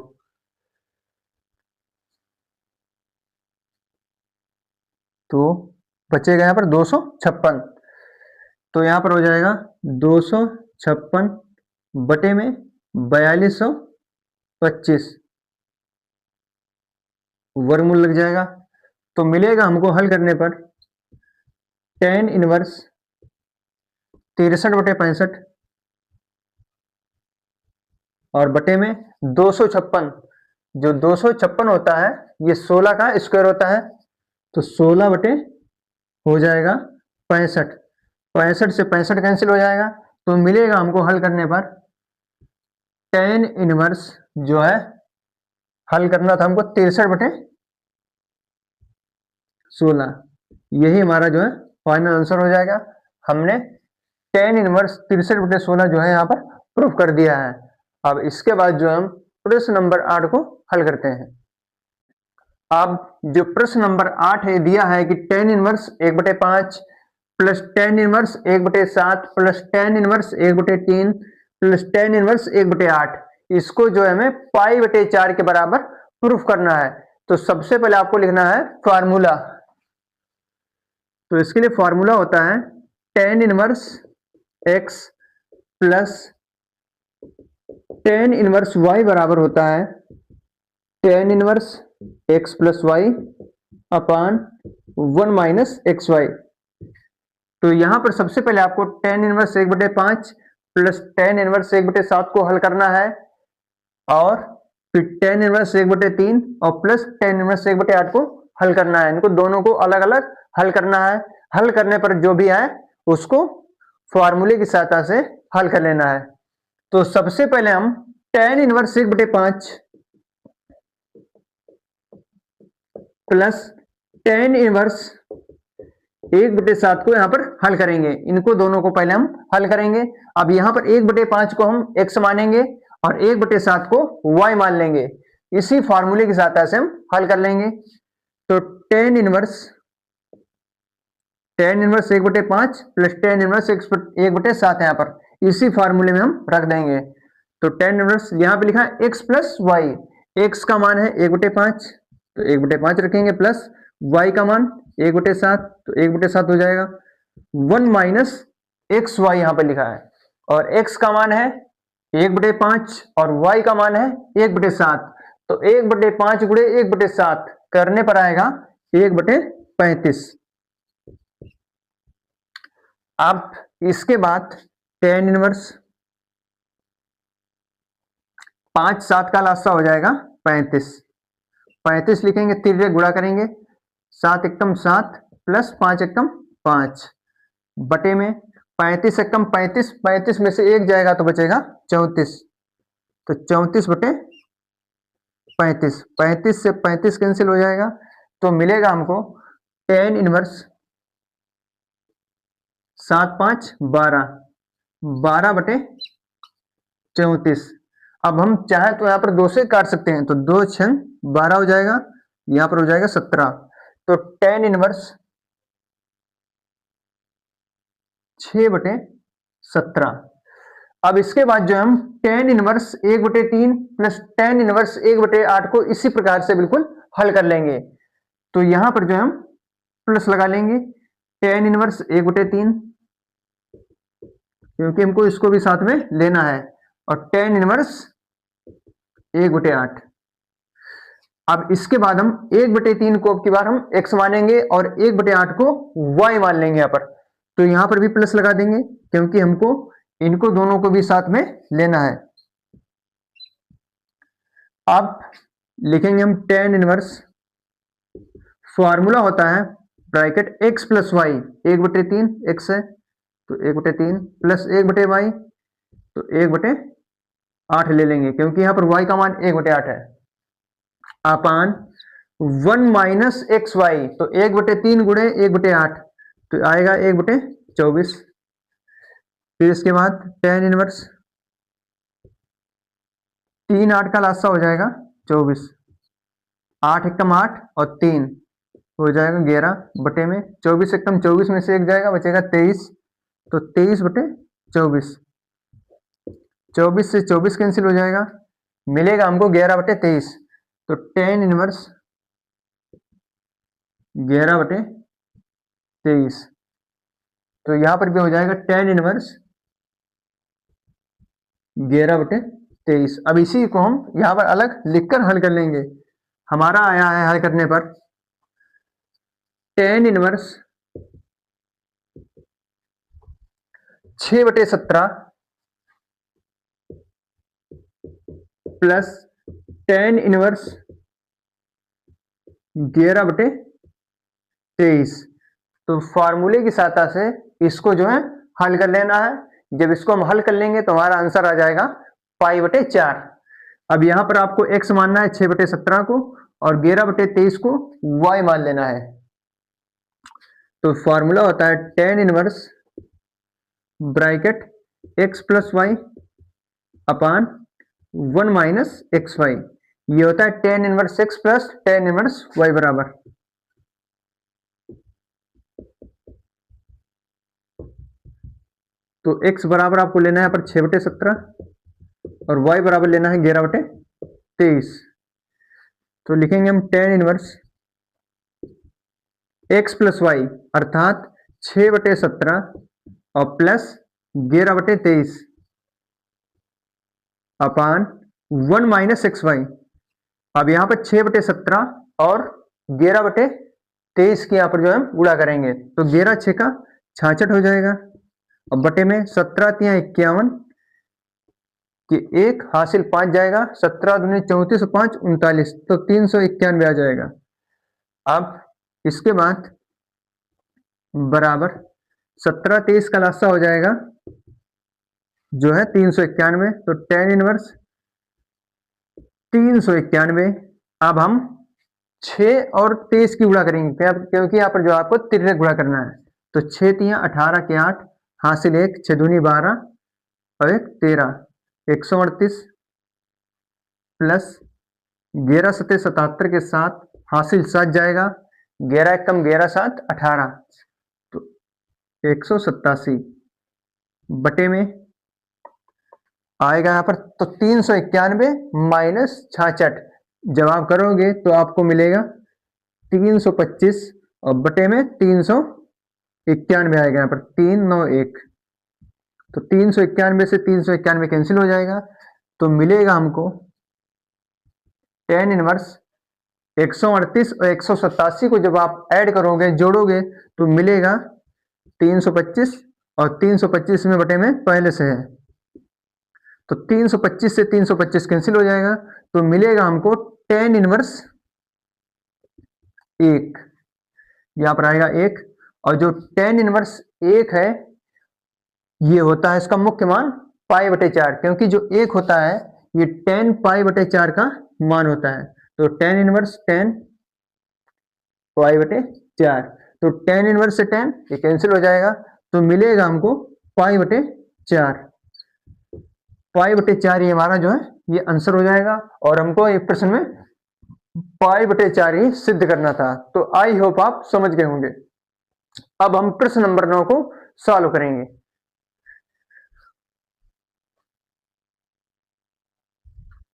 तो बचेगा यहाँ पर 256, तो यहाँ पर हो जाएगा 256 बटे में 4225 वर्गमूल लग जाएगा, तो मिलेगा हमको हल करने पर टेन इनवर्स 63/65 और बटे में 256, जो 256 होता है ये 16 का स्क्वायर होता है, तो 16 बटे हो जाएगा 65, 65 से 65 कैंसिल हो जाएगा, तो मिलेगा हमको हल करने पर टेन इनवर्स जो है हल करना था हमको 63/16, यही हमारा जो है फाइनल आंसर हो जाएगा। हमने टेन इनवर्स 63/16 जो है यहाँ पर प्रूफ कर दिया है। अब इसके बाद जो हम प्रश्न नंबर 8 को हल करते हैं। अब जो प्रश्न नंबर 8 है दिया है कि tan inverse 1/5 plus ten inverse 1/7 plus ten inverse 1/3 plus ten inverse 1/8, इसको जो है हमें पाई/4 के बराबर प्रूफ करना है। तो सबसे पहले आपको लिखना है फार्मूला। तो इसके लिए फार्मूला होता है ten inverse x plus ten inverse y बराबर होता है ten inverse x plus y upon 1 minus x y. तो यहां पर सबसे पहले आपको ten inverse 1/5 plus ten inverse 1/7 को हल करना है, और फिर टेन इनवर्स 1/3 और प्लस टेन इनवर्स 1/8 को हल करना है। इनको दोनों को अलग अलग हल करना है। हल करने पर जो भी आए उसको फॉर्मूले की सहायता से हल कर लेना है। तो सबसे पहले हम tan inverse 1/5 plus ten inverse 1/7 को यहां पर हल करेंगे। इनको दोनों को पहले हम हल करेंगे। अब यहां पर 1/5 को हम x मानेंगे और 1/7 को y मान लेंगे। इसी फॉर्मूले की सहायता से हम हल कर लेंगे। तो ten inverse 1/5 plus ten inverse 1/7 यहां पर इसी फॉर्मूले में हम रख देंगे। तो टेन इनवर्स यहां पे लिखा है x प्लस वाई, x का मान है 1/5 तो 1/5 रखेंगे, प्लस y का मान 1/7 तो 1/7 हो जाएगा। 1 माइनस एक्स वाई यहां पर लिखा है, और x का मान है 1/5 और y का मान है 1/7, तो 1/5 गुणे 1/7 करने पर आएगा 1/35। अब इसके बाद टेन इनवर्स 5 7 का लासा हो जाएगा 35। 35 लिखेंगे, तिर्रे गुणा करेंगे, 7 एकम 7 प्लस 5 एकम 5 बटे में 35 एकम 35, 35 में से एक जाएगा तो बचेगा 34, तो 34/35, 35 से 35 कैंसिल हो जाएगा, तो मिलेगा हमको टेन इनवर्स 7 5 12, 12/34। अब हम चाहें तो यहां पर 2 से काट सकते हैं, तो 2 6 12 हो जाएगा, यहां पर हो जाएगा 17। तो टेन इनवर्स 6/17। अब इसके बाद जो हम tan inverse 1/3 plus ten inverse 1/8 को इसी प्रकार से बिल्कुल हल कर लेंगे। तो यहां पर जो हम प्लस लगा लेंगे टेन इनवर्स 1/3, क्योंकि हमको इसको भी साथ में लेना है, और टेन इनवर्स 1/8। अब इसके बाद हम 1/3 को अब की बार हम x मानेंगे और 1/8 को y मान लेंगे यहां पर। तो यहां पर भी प्लस लगा देंगे, क्योंकि हमको इनको दोनों को भी साथ में लेना है। अब लिखेंगे हम टेन इनवर्स, फॉर्मूला होता है bracket x plus y, 1/3 x है तो 1/3 प्लस 1/y तो 1/8 ले लेंगे, क्योंकि यहां पर y का मान 1/8 है, अपान 1 माइनस एक्स वाई, तो 1/3 गुणे 1/8 तो आएगा 1/24। फिर इसके बाद टेन इनवर्स 3 8 का लासा हो जाएगा 24, 8 एकम 8 और 3 हो जाएगा 11 बटे में 24 एकम 24 में से एक जाएगा बचेगा 23, तो 23/24, 24 से 24 कैंसिल हो जाएगा, मिलेगा हमको 11/23। तो टेन इनवर्स 11/23, तो यहां पर भी हो जाएगा टेन इनवर्स 11/23। अब इसी को हम यहां पर अलग लिखकर हल कर लेंगे। हमारा आया है हल करने पर tan inverse 6/17 plus ten inverse 11/23। तो फॉर्मूले की सहायता से इसको जो है हल कर लेना है। जब इसको हम हल कर लेंगे तो हमारा आंसर आ जाएगा पाई/4। अब यहां पर आपको x मानना है 6/17 को और 11/23 को y मान लेना है। तो फॉर्मूला होता है tan inverse bracket x plus y upon 1 minus x y. ये होता है tan inverse x plus tan inverse y बराबर। तो x बराबर आपको लेना है यहाँ पर 6/17 और y बराबर लेना है 11/23। तो लिखेंगे हम tan inverse x plus y अर्थात 6/17 और plus 11/23 upon 1 minus x y. अब यहाँ पर 6/17 और 11/23 की यहाँ पर जो है गुणा करेंगे तो 11 6 का 66 हो जाएगा और बटे में 17 तिया 51 कि 1 हासिल 5 जाएगा, 17 दूनी 34 और 5 39 तो 391 आ जाएगा। अब इसके बाद बराबर 17 23 का लासा हो जाएगा जो है 391। तो tan इनवर्स 391। अब हम 6 और 23 की गुणा करेंगे क्योंकि यहाँ पर जो आपको तिर्यक गुणा करना है। तो 6 तिया 18 के 8 हासिल 1 6 दूनी 12 और 1 13 138 प्लस 11 सत्ते 77 के 7 हासिल 7 जाएगा, 11 कम 11 7 18 तो 187 बटे में आएगा यहाँ पर तो 391 माइनस 66। जब आप करोगे तो आपको मिलेगा 325 और बटे में 391 आएगा यहाँ पर 391। तो 391 से 391 कैंसिल हो जाएगा तो मिलेगा हमको tan इनवर्स 138 और 187 को जब आप ऐड करोगे जोड़ोगे तो मिलेगा 325 और 325 में बटे में पहले से है तो 325 से 325 कैंसिल हो जाएगा तो मिलेगा हमको tan इनवर्स 1। यहां पर आएगा 1 और जो tan इनवर्स 1 है ये होता है इसका मुख्य मान पाई/4 क्योंकि जो 1 होता है ये tan पाई/4 का मान होता है। तो tan इनवर्स tan पाई/4 तो tan इनवर्स से tan ये कैंसिल हो जाएगा तो मिलेगा हमको पाई/4। पाई/4 ये हमारा जो है ये आंसर हो जाएगा और हमको एक प्रश्न में पाई/4 ही सिद्ध करना था। तो आई होप आप समझ गए होंगे। अब हम प्रश्न नंबर 9 को सॉल्व करेंगे।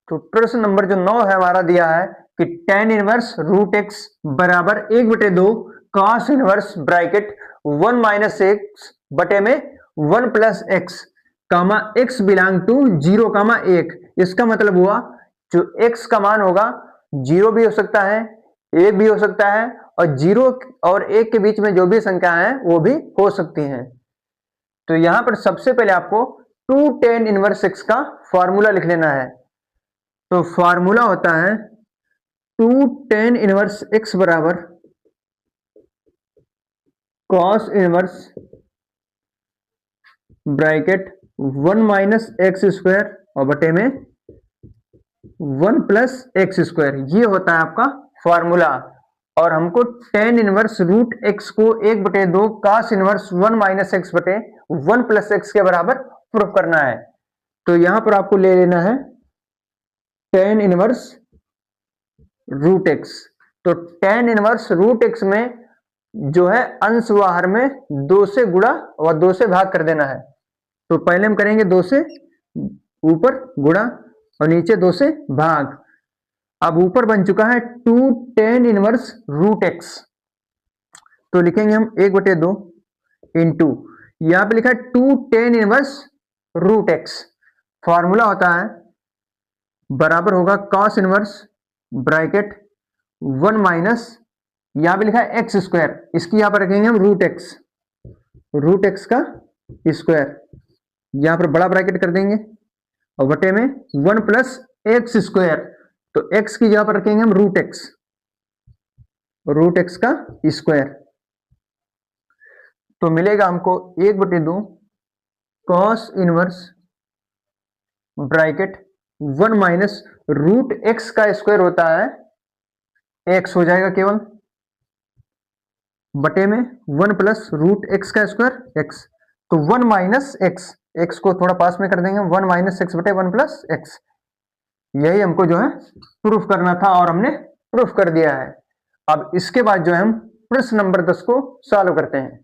तो प्रश्न नंबर जो 9 है हमारा दिया है कि tan इनवर्स रूट एक्स बराबर 1/2 cos inverse bracket 1 minus x बटे में 1 plus x comma x belong to 0 comma 1। इसका मतलब हुआ जो x का मान होगा 0 भी हो सकता है 1 भी हो सकता है और 0 और 1 के बीच में जो भी संख्या है वो भी हो सकती हैं। तो यहां पर सबसे पहले आपको 2 tan इनवर्स x का फॉर्मूला लिख लेना है। तो फॉर्मूला होता है 2 tan इनवर्स x बराबर cos inverse bracket 1 minus x square और बटे में 1 प्लस एक्स स्क्वायर। ये होता है आपका फॉर्मूला और हमको tan इनवर्स रूट एक्स को 1/2 cos इनवर्स 1 माइनस एक्स बटे 1 प्लस एक्स के बराबर प्रूफ करना है। तो यहां पर आपको ले लेना है tan इनवर्स रूट एक्स। तो tan इनवर्स रूट एक्स में जो है अंश बाहर में 2 से गुणा और 2 से भाग कर देना है। तो पहले हम करेंगे 2 से ऊपर गुणा और नीचे 2 से भाग। अब ऊपर बन चुका है 2 tan इनवर्स रूट एक्स तो लिखेंगे हम 1/2 इंटू यहां पे लिखा है 2 tan inverse root x. Formula होता है बराबर होगा cos इनवर्स ब्रैकेट 1 माइनस यहां पे लिखा है एक्स स्क्वायर इसकी यहां पर रखेंगे हम रूट एक्स का स्क्वायर यहां पर बड़ा ब्रैकेट कर देंगे और बटे में 1 प्लस एक्स स्क्वायर तो x की जगह पर रखेंगे हम रूट एक्स का स्क्वायर। तो मिलेगा हमको 1/2 cos inverse bracket 1 minus root x का स्क्वायर होता है एक्स हो जाएगा केवल, बटे में 1 प्लस रूट एक्स का स्क्वायर एक्स। तो 1 माइनस एक्स, एक्स को थोड़ा पास में कर देंगे, 1 माइनस एक्स बटे 1 प्लस एक्स। यही हमको जो है प्रूफ करना था और हमने प्रूफ कर दिया है। अब इसके बाद जो है हम प्रश्न नंबर 10 को सॉल्व करते हैं।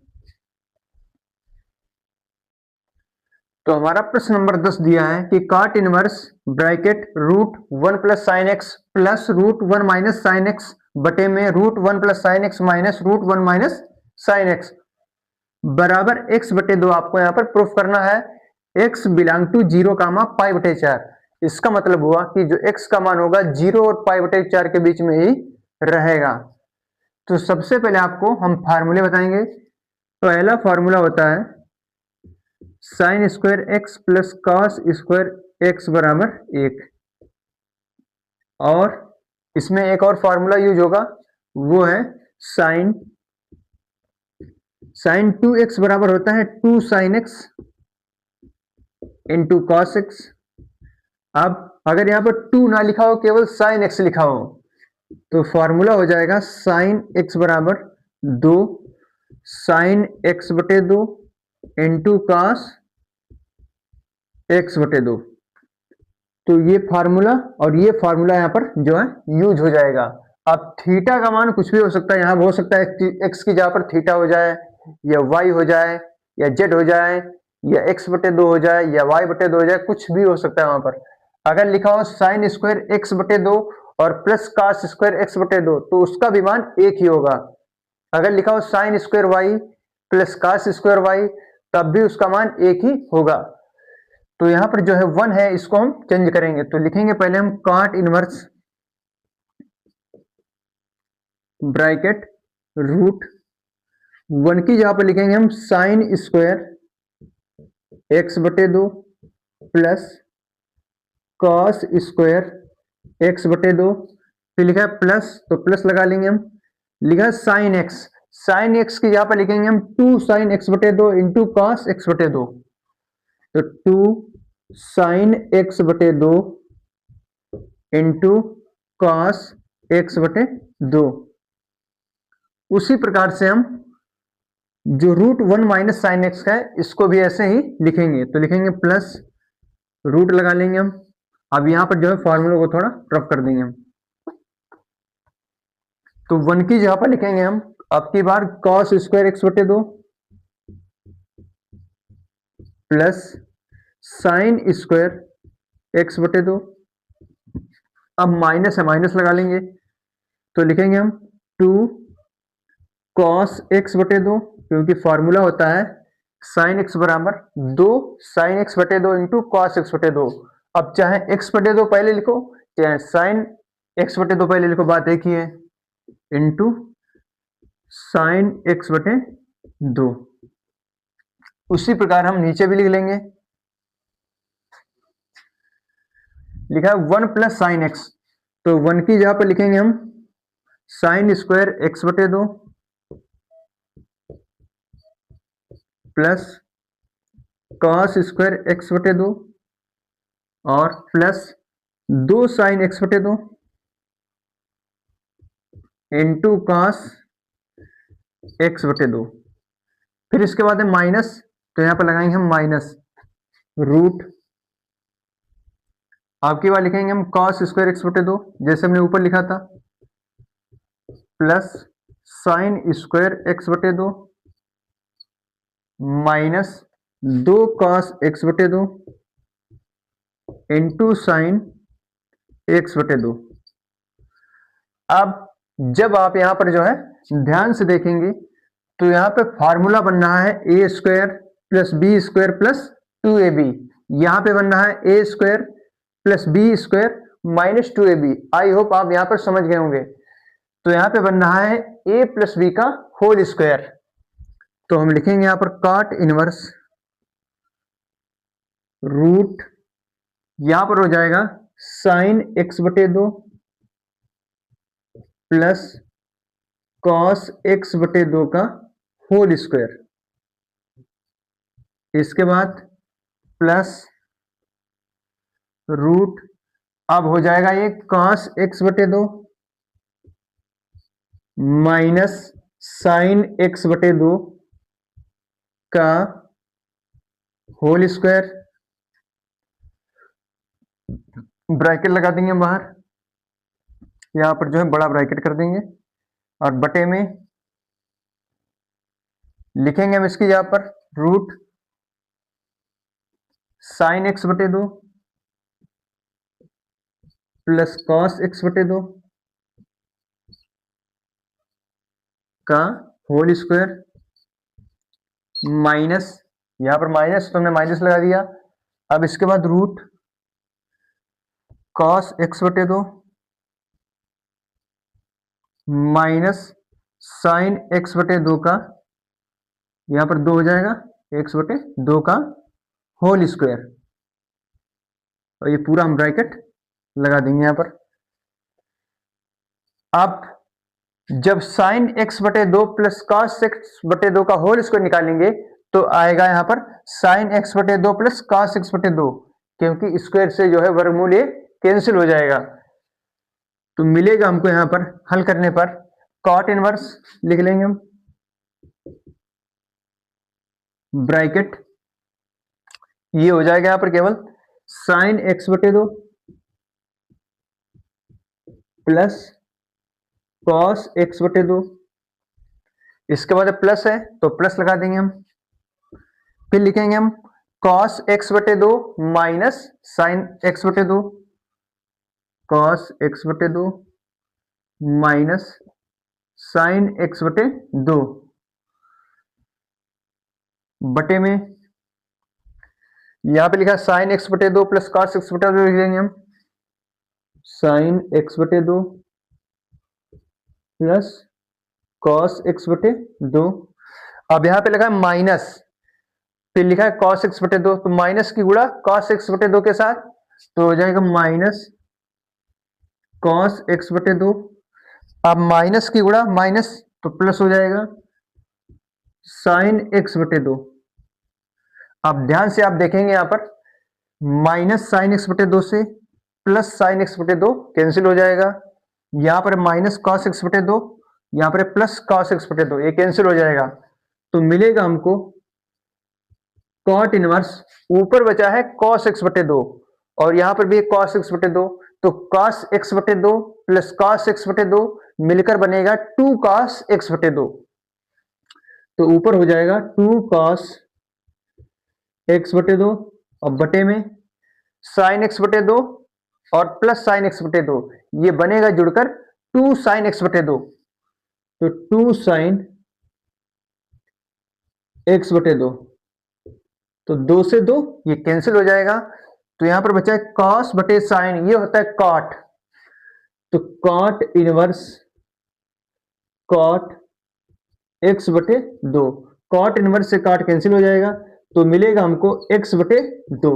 तो हमारा प्रश्न नंबर 10 दिया है कि cot inverse bracket root 1 plus sine x plus root 1 minus sine x बटे में root 1 plus sine x minus root 1 minus sine x बराबर x बटे 2। आपको यहां पर प्रूफ करना है x बिलोंग टू 0 कामा पाई बटे 4। इसका मतलब हुआ कि जो x का मान होगा 0 और पाई बटे 4 के बीच में ही रहेगा। तो सबसे पहले आपको हम फार्मूले बताएंगे। पहला फार्मूला होता है sine square x plus cos square x बराबर 1, और इसमें एक और फार्मूला यूज होगा, वो है साइन 2x बराबर होता है 2 sine x into cos x. अब अगर यहां पर 2 ना लिखा हो, केवल साइन एक्स लिखा हो, तो फॉर्मूला हो जाएगा साइन एक्स बराबर 2 साइन एक्स बटे 2 इंटू कॉस एक्स बटे 2। तो ये फार्मूला और ये फार्मूला यहां पर जो है यूज हो जाएगा। अब थीटा का मान कुछ भी हो सकता है, यहां हो सकता है एक्स की जगह पर थीटा हो जाए, या वाई हो जाए, या जेड हो जाए, या एक्स बटे 2 हो जाए, या वाई बटे 2 हो जाए, कुछ भी हो सकता है वहां पर। अगर लिखा हो साइन स्क्वायर एक्स बटे 2 और प्लस कॉस स्क्वायर एक्स बटे 2, तो उसका भी मान एक ही होगा। अगर लिखा हो sine square y plus cos square y, तब भी उसका मान एक ही होगा। तो यहां पर जो है 1 है, इसको हम चेंज करेंगे। तो लिखेंगे पहले हम कॉट इनवर्स ब्रैकेट रूट 1 की जगह पर लिखेंगे हम साइन स्क्वायर एक्स बटे 2 प्लस कॉस स्क्वायर एक्स बटे 2। फिर लिखा है प्लस, तो प्लस लगा लेंगे हम। लिखा साइन एक्स, साइन एक्स की जगह पर लिखेंगे हम 2 साइन एक्स बटे 2 इंटू कॉस एक्स बटे 2। तो 2 साइन एक्स बटे 2 इंटू कॉस एक्स बटे 2। उसी प्रकार से हम जो रूट 1 माइनस साइन एक्स है, इसको भी ऐसे ही लिखेंगे। तो लिखेंगे प्लस रूट लगा लेंगे हम। अब यहां पर जो है फॉर्मूला को थोड़ा रफ कर देंगे हम। तो 1 की जगह पर लिखेंगे हम अब की बार कॉस स्क्वायर एक्स बटे 2 प्लस साइन स्क्वायर एक्स बटे 2। अब माइनस है, माइनस लगा लेंगे। तो लिखेंगे हम 2 कॉस एक्स बटे 2, क्योंकि फॉर्मूला होता है साइन एक्स बराबर 2 साइन एक्स बटे 2 इंटू कॉस एक्स बटे 2। अब चाहे एक्स बटे 2 पहले लिखो, चाहे साइन एक्स बटे 2 पहले लिखो, बात एक ही है, इंटू साइन एक्स बटे 2। उसी प्रकार हम नीचे भी लिख लेंगे। लिखा है 1 प्लस साइन एक्स, तो 1 की जगह पर लिखेंगे हम साइन स्क्वायर एक्स बटे 2 प्लस कॉस स्क्वायर एक्स बटे 2 और प्लस 2 साइन एक्स बटे 2 इंटू कॉस एक्स बटे 2। फिर इसके बाद है माइनस, तो यहां पर लगाएंगे हम माइनस रूट। आपकी बार लिखेंगे हम कॉस स्क्वायर एक्स बटे 2, जैसे हमने ऊपर लिखा था, प्लस साइन स्क्वायर एक्स बटे 2 माइनस 2 कॉस एक्स बटे 2 इंटू साइन एक्स बटे 2। अब जब आप यहां पर जो है ध्यान से देखेंगे, तो यहां पे फॉर्मूला बन रहा है a square plus b square plus 2ab। यहां पे बन रहा है a square plus b square minus 2ab। I hope आप यहां पर समझ गए होंगे। तो यहां पे बन रहा है a प्लस बी का होल स्क्वायर। तो हम लिखेंगे यहां पर कॉट इनवर्स रूट, यहां पर हो जाएगा साइन एक्स बटे 2 प्लस कॉस एक्स बटे 2 का होल स्क्वायर। इसके बाद प्लस रूट, अब हो जाएगा ये cos x बटे 2 माइनस साइन x बटे 2 का होल स्क्वायर, ब्रैकेट लगा देंगे बाहर, यहां पर जो है बड़ा ब्रैकेट कर देंगे और बटे में लिखेंगे हम इसकी यहां पर रूट साइन एक्स बटे 2 प्लस कॉस एक्स बटे 2 का होल स्क्वायर माइनस, यहां पर माइनस तो हमने माइनस लगा दिया। अब इसके बाद रूट कॉस एक्स बटे 2 माइनस साइन एक्स बटे 2 का, यहां पर 2 हो जाएगा एक्स बटे 2 का होल स्क्वायर, और ये पूरा हम ब्रैकेट लगा देंगे यहां पर। अब जब साइन एक्स बटे 2 प्लस कॉस एक्स बटे 2 का होल स्क्वायर निकालेंगे तो आएगा यहां पर साइन एक्स बटे 2 प्लस कॉस एक्स बटे 2, क्योंकि स्क्वायर से जो है वर्गमूल ये कैंसिल हो जाएगा। तो मिलेगा हमको यहां पर हल करने पर कॉट इनवर्स लिख लेंगे हम, ब्रैकेट ये हो जाएगा यहां पर केवल साइन एक्स बटे 2 प्लस कॉस एक्स बटे 2, इसके बाद प्लस है तो प्लस लगा देंगे हम, फिर लिखेंगे हम कॉस एक्स बटे 2 माइनस साइन एक्स बटे 2, कॉस एक्स बटे 2 माइनस साइन एक्स बटे 2 बटे में, यहां पे लिखा साइन एक्स बटे 2 प्लस कॉस एक्स बटे 2, लिख देंगे हम साइन एक्स बटे 2 प्लस कॉस एक्स बटे 2। अब यहां पे लिखा है माइनस, फिर लिखा है कॉस एक्स बटे 2, तो माइनस की गुणा कॉस एक्स बटे 2 के साथ, तो हो जाएगा माइनस कॉस एक्स बटे 2। अब माइनस की गुणा माइनस तो प्लस हो जाएगा साइन एक्स बटे 2। अब ध्यान से आप देखेंगे यहां पर माइनस साइन एक्स बटे 2 से प्लस साइन एक्स बटे 2 कैंसिल हो जाएगा, यहां पर माइनस कॉस एक्स बटे 2, यहां पर प्लस कॉस एक्स बटे 2, ये कैंसिल हो जाएगा। तो मिलेगा हमको कॉट इनवर्स, ऊपर बचा है कॉस एक्स बटे 2 और यहां पर भी एक कॉस एक्स बटे 2, तो कॉस एक्स बटे 2 प्लस कॉस एक्स बटे 2 मिलकर बनेगा 2 कॉस एक्स बटे 2। तो ऊपर हो जाएगा 2 कॉस एक्स बटे 2 और बटे में साइन एक्स बटे 2 और प्लस साइन एक्स बटे 2, ये बनेगा जुड़कर 2 साइन एक्स बटे 2, तो 2 साइन एक्स बटे 2, तो 2 से 2 ये कैंसिल हो जाएगा। तो यहां पर बचा है कॉस बटे साइन, ये होता है कॉट, तो कॉट इनवर्स कॉट एक्स बटे 2, कॉट इनवर्स से कॉट कैंसिल हो जाएगा, तो मिलेगा हमको एक्स बटे 2।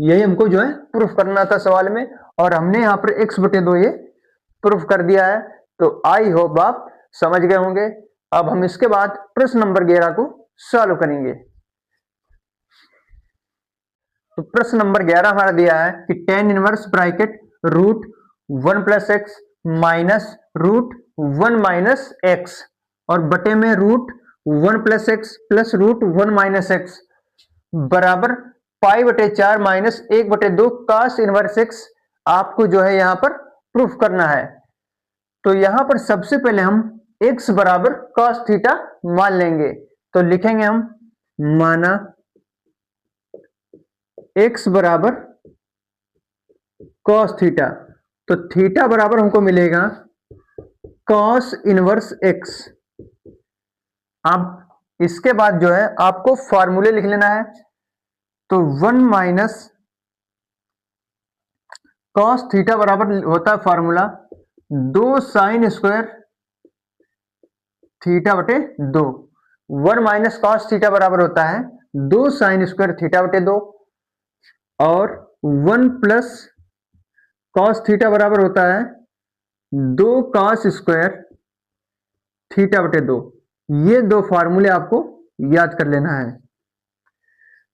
यही हमको जो है प्रूफ करना था सवाल में, और हमने यहां पर एक्स बटे 2 ये प्रूफ कर दिया है। तो आई होप आप समझ गए होंगे। अब हम इसके बाद प्रश्न नंबर 11 को सॉल्व करेंगे। तो प्रश्न नंबर 11 हमारा दिया है कि tan inverse bracket root 1 plus x minus root 1 minus x और बटे में root 1 plus x plus root 1 minus x बराबर पाई बटे 4 माइनस 1 बटे 2 कॉस इनवर्स एक्स आपको जो है यहां पर प्रूफ करना है। तो यहां पर सबसे पहले हम x बराबर कॉस थीटा मान लेंगे, तो लिखेंगे हम माना x बराबर कॉस थीटा, तो थीटा बराबर हमको मिलेगा कॉस इनवर्स x। अब इसके बाद जो है आपको फॉर्मूले लिख लेना है, तो 1 माइनस कॉस थीटा बराबर होता है फॉर्मूला 2 साइन स्क्वायर थीटा बटे 2। 1 माइनस कॉस थीटा बराबर होता है 2 साइन स्क्वायर थीटा बटे 2 और 1 प्लस कॉस थीटा बराबर होता है 2 कॉस स्क्वायर थीटा बटे 2। ये दो फार्मूले आपको याद कर लेना है।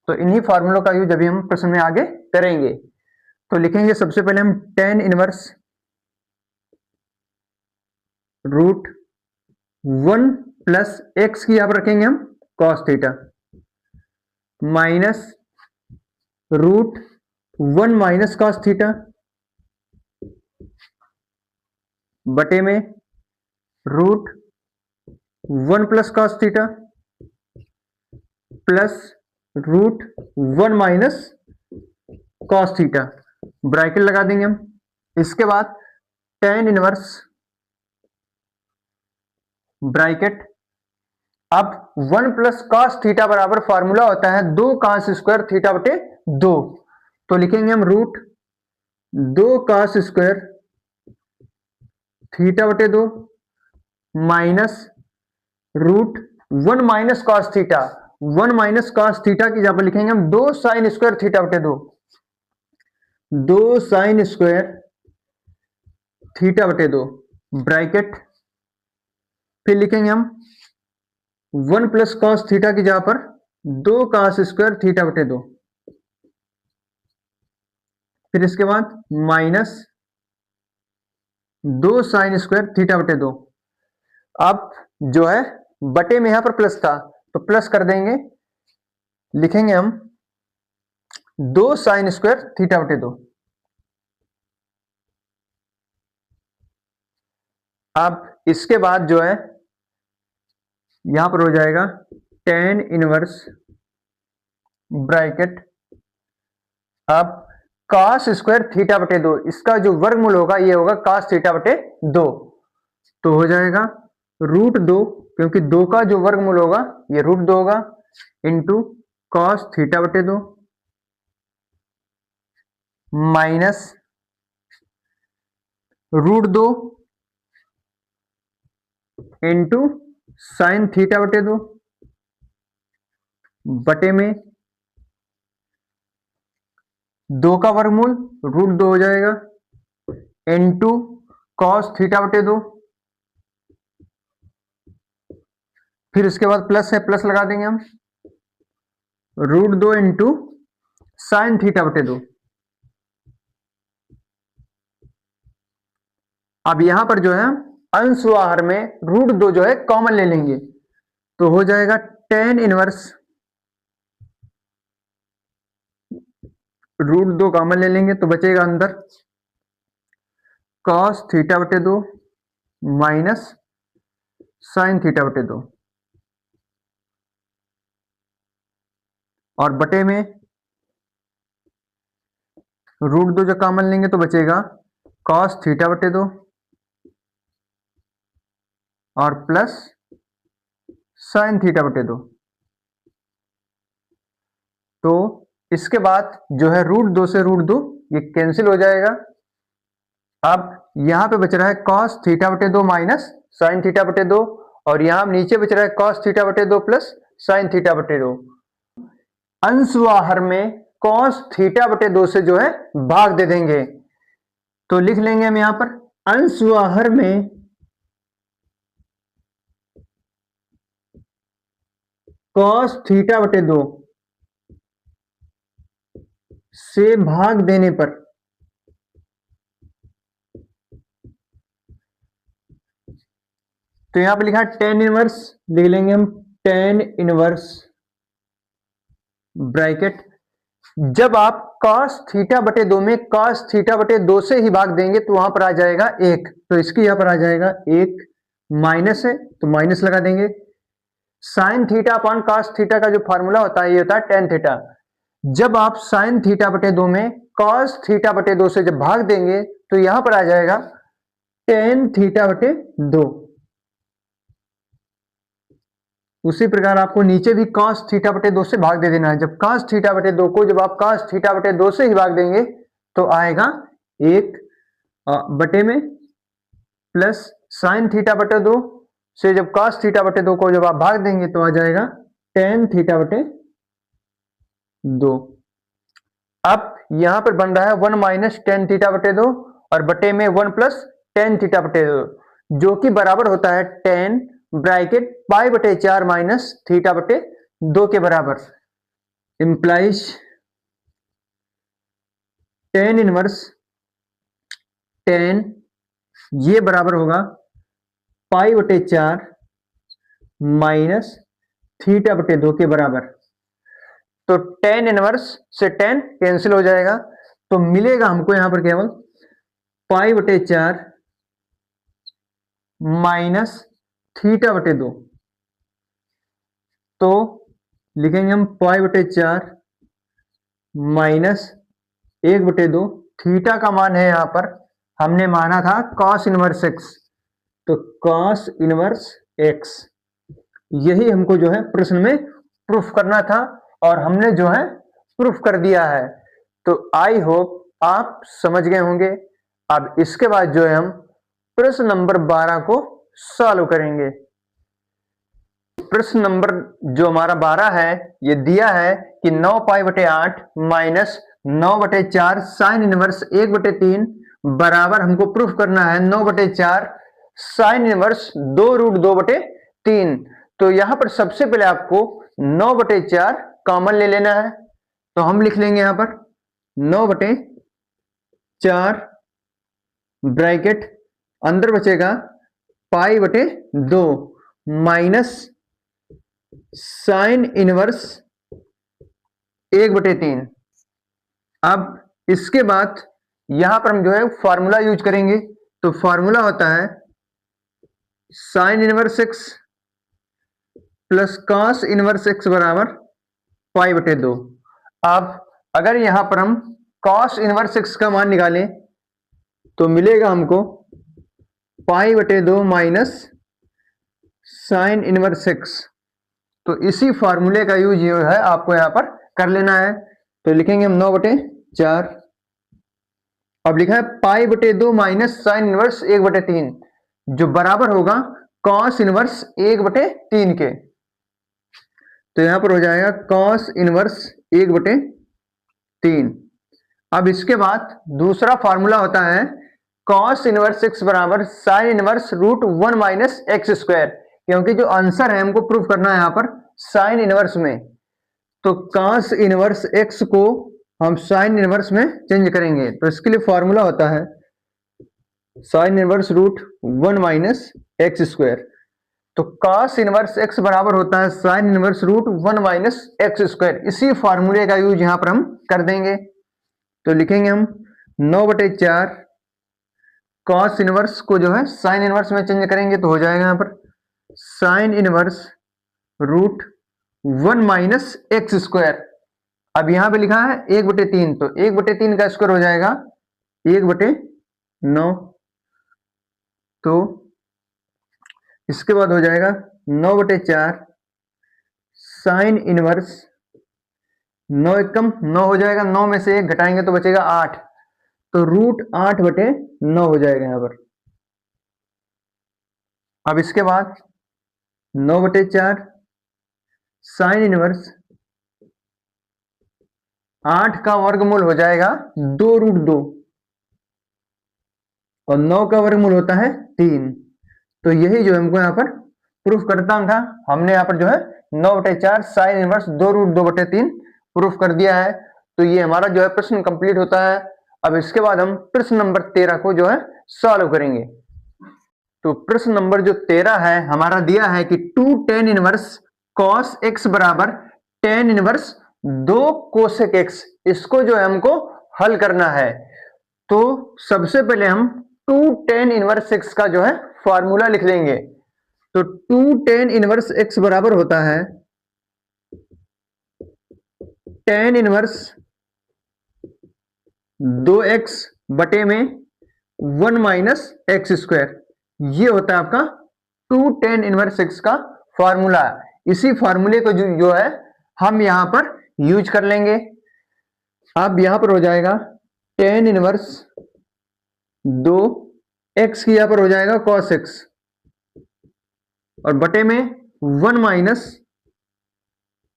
तो इन्हीं फार्मूलों का यूज अभी हम प्रश्न में आगे करेंगे। तो लिखेंगे सबसे पहले हम tan inverse root 1 plus x की यहां पर रखेंगे हम cos theta minus root 1 minus cos theta बटे में root 1 plus cos theta plus root 1 minus cos theta, bracket लगा देंगे हम। इसके बाद टेन इनवर्स ब्रैकेट, अब 1 प्लस कॉस थीटा बराबर फॉर्मूला होता है 2 कॉस स्क्वायर थीटा बटे 2, तो लिखेंगे हम रूट 2 कॉस स्क्वायर थीटा बटे 2 minus root 1 minus cos theta, 1 minus cos theta की जगह पर लिखेंगे हम 2 साइन स्क्वायर थीटा बटे 2, 2 साइन स्क्वायर थीटा बटे 2 ब्रैकेट, फिर लिखेंगे हम 1 प्लस कॉस थीटा की जगह पर 2 कॉस स्क्वायर थीटा बटे 2, फिर इसके बाद माइनस 2 साइन स्क्वायर थीटा बटे 2। अब जो है बटे में यहां पर प्लस था तो प्लस कर देंगे, लिखेंगे हम 2 साइन स्क्वायर थीटा बटे 2। अब इसके बाद जो है यहां पर हो जाएगा टेन इनवर्स ब्रैकेट, अब cos स्क्वायर थीटा बटे 2, इसका जो वर्गमूल होगा ये होगा cos थीटा बटे 2, तो हो जाएगा रूट 2, क्योंकि 2 का जो वर्गमूल होगा ये रूट 2 होगा इंटू cos थीटा बटे 2 minus root 2 into sine theta बटे 2 बटे में 2 का वर्गमूल रूट 2 हो जाएगा इंटू कॉस थीटा बटे 2, फिर इसके बाद प्लस है प्लस लगा देंगे हम रूट 2 इंटू साइन थीटा बटे 2। अब यहां पर जो है अंश व हर में रूट 2 जो है कॉमन ले लेंगे, तो हो जाएगा टेन इनवर्स रूट 2 कॉमन ले लेंगे तो बचेगा अंदर cos थीटा बटे 2 माइनस साइन थीटा बटे 2 और बटे में रूट 2 जो कॉमन लेंगे तो बचेगा cos थीटा बटे 2 और प्लस साइन थीटा बटे 2। तो इसके बाद जो है रूट 2 से रूट 2 ये कैंसिल हो जाएगा। अब यहां पे बच रहा है cos थीटा बटे 2 माइनस साइन थीटा बटे 2 और यहां नीचे बच रहा है cos थीटा बटे 2 प्लस साइन थीटा बटे 2। अंश व हर में cos थीटा बटे 2 से जो है भाग दे देंगे, तो लिख लेंगे हम यहां पर अंश व हर में cos थीटा बटे 2 से भाग देने पर तो यहां पर लिखा टेन इनवर्स, लिख लेंगे हम टेन इनवर्स ब्रैकेट, जब आप cos थीटा बटे 2 में cos थीटा बटे 2 से ही भाग देंगे तो वहां पर आ जाएगा 1, तो इसकी यहां पर आ जाएगा 1, माइनस है तो माइनस लगा देंगे। Sine theta upon cos theta का जो फॉर्मूला होता है ये होता है टेन थीटा, जब आप साइन थीटा बटे 2 में cos थीटा बटे 2 से जब भाग देंगे तो यहां पर आ जाएगा टेन थीटा बटे 2। उसी प्रकार आपको नीचे भी cos थीटा बटे 2 से भाग दे देना है, जब cos थीटा बटे 2 को जब आप cos थीटा बटे 2 से ही भाग देंगे तो आएगा 1 बटे में प्लस साइन थीटा बटे 2 से जब cos थीटा बटे 2 को जब आप भाग देंगे तो आ जाएगा टेन थीटा बटे 2। अब यहां पर बन रहा है 1 माइनस टेन थीटा बटे 2 और बटे में 1 प्लस टेन थीटा बटे 2 जो कि बराबर होता है टेन ब्रैकेट पाई बटे 4 माइनस थीटा बटे 2 के बराबर, इंप्लाइज टेन इनवर्स टेन, ये बराबर होगा पाई बटे 4 माइनस थीटा बटे 2 के बराबर। तो टेन इनवर्स से टेन कैंसिल हो जाएगा, तो मिलेगा हमको यहां पर केवल पाई बटे 4 माइनस थीटा बटे 2। तो लिखेंगे हम पाई बटे 4 माइनस 1/2। थीटा का मान है यहां पर, हमने माना था कॉस इनवर्स एक्स, तो कॉस इनवर्स एक्स, यही हमको जो है प्रश्न में प्रूफ करना था और हमने जो है प्रूफ कर दिया है। तो आई होप आप समझ गए होंगे। अब इसके बाद जो है हम प्रश्न नंबर 12 को सॉल्व करेंगे। प्रश्न नंबर जो हमारा 12 है, ये दिया है कि 9 पाई बटे 8 माइनस 9/4 साइन इनवर्स 1/3 बराबर, हमको प्रूफ करना है 9/4 साइन इनवर्स 2√2/3। तो यहां पर सबसे पहले आपको 9/4 कॉमन ले लेना है, तो हम लिख लेंगे यहां पर 9/4 ब्रैकेट, अंदर बचेगा पाई बटे 2 माइनस साइन इनवर्स 1/3। अब इसके बाद यहां पर हम जो है फॉर्मूला यूज करेंगे, तो फॉर्मूला होता है sine inverse x plus cos inverse x बराबर पाई बटे 2। अब अगर यहां पर हम कॉस इनवर्स एक्स का मान निकालें तो मिलेगा हमको पाई बटे 2 माइनस साइन इनवर्स एक्स। तो इसी फॉर्मूले का यूज जो है आपको यहां पर कर लेना है, तो लिखेंगे हम 9/4। अब लिखा है पाई बटे 2 माइनस साइन इनवर्स 1/3, जो बराबर होगा कॉस इनवर्स 1/3 के। तो यहां पर हो जाएगा कॉस इनवर्स 1/3। अब इसके बाद दूसरा फॉर्मूला होता है कॉस इनवर्स एक्स बराबर sine inverse √1 minus x square, क्योंकि जो आंसर है हमको प्रूफ करना है यहां पर साइन इनवर्स में, तो कॉस इनवर्स एक्स को हम साइन इनवर्स में चेंज करेंगे। तो इसके लिए फॉर्मूला होता है sine inverse √1 minus x square. तो कॉस इनवर्स एक्स बराबर होता है sine inverse √1 minus x square. इसी फॉर्मूले का यूज यहां पर हम कर देंगे, तो लिखेंगे हम 9/4 कॉस इनवर्स को जो है साइन इनवर्स में चेंज करेंगे, तो हो जाएगा यहां पर sine inverse √1 minus x square. अब यहां पे लिखा है 1/3, तो 1/3 का स्क्वायर हो जाएगा 1/9। तो इसके बाद हो जाएगा 9/4 साइन इनवर्स, 9 एकम 9 हो जाएगा, 9 में से 1 घटाएंगे तो बचेगा 8, तो √8/9 हो जाएगा यहां पर। अब इसके बाद 9/4 साइन इनवर्स 8 का वर्गमूल हो जाएगा 2√2 और 9 का वर्गमूल होता है 3। तो यही जो हमको यहाँ पर प्रूफ करता था, हमने यहाँ पर जो है 9/4 साइन इनवर्स 2√2/3 प्रूफ कर दिया है। तो ये हमारा जो है प्रश्न कंप्लीट होता है। अब इसके बाद हम प्रश्न नंबर 13 को जो है सॉल्व करेंगे। तो प्रश्न नंबर जो 13 है हमारा दिया है कि 2 tan इनवर्स cos x बराबर tan इनवर्स 2 कोसेक x, इसको जो है हमको हल करना है। तो सबसे पहले हम 2 tan इनवर्स x का जो है फॉर्मूला लिख लेंगे। तो 2 tan इनवर्स x बराबर होता है tan इनवर्स 2x बटे में 1 माइनस एक्स स्क्वायर, ये होता है आपका 2 tan इनवर्स x का फॉर्मूला। इसी फॉर्मूले को जो है हम यहां पर यूज कर लेंगे। अब यहां पर हो जाएगा tan इनवर्स 2x की यहां पर हो जाएगा cos x और बटे में 1 माइनस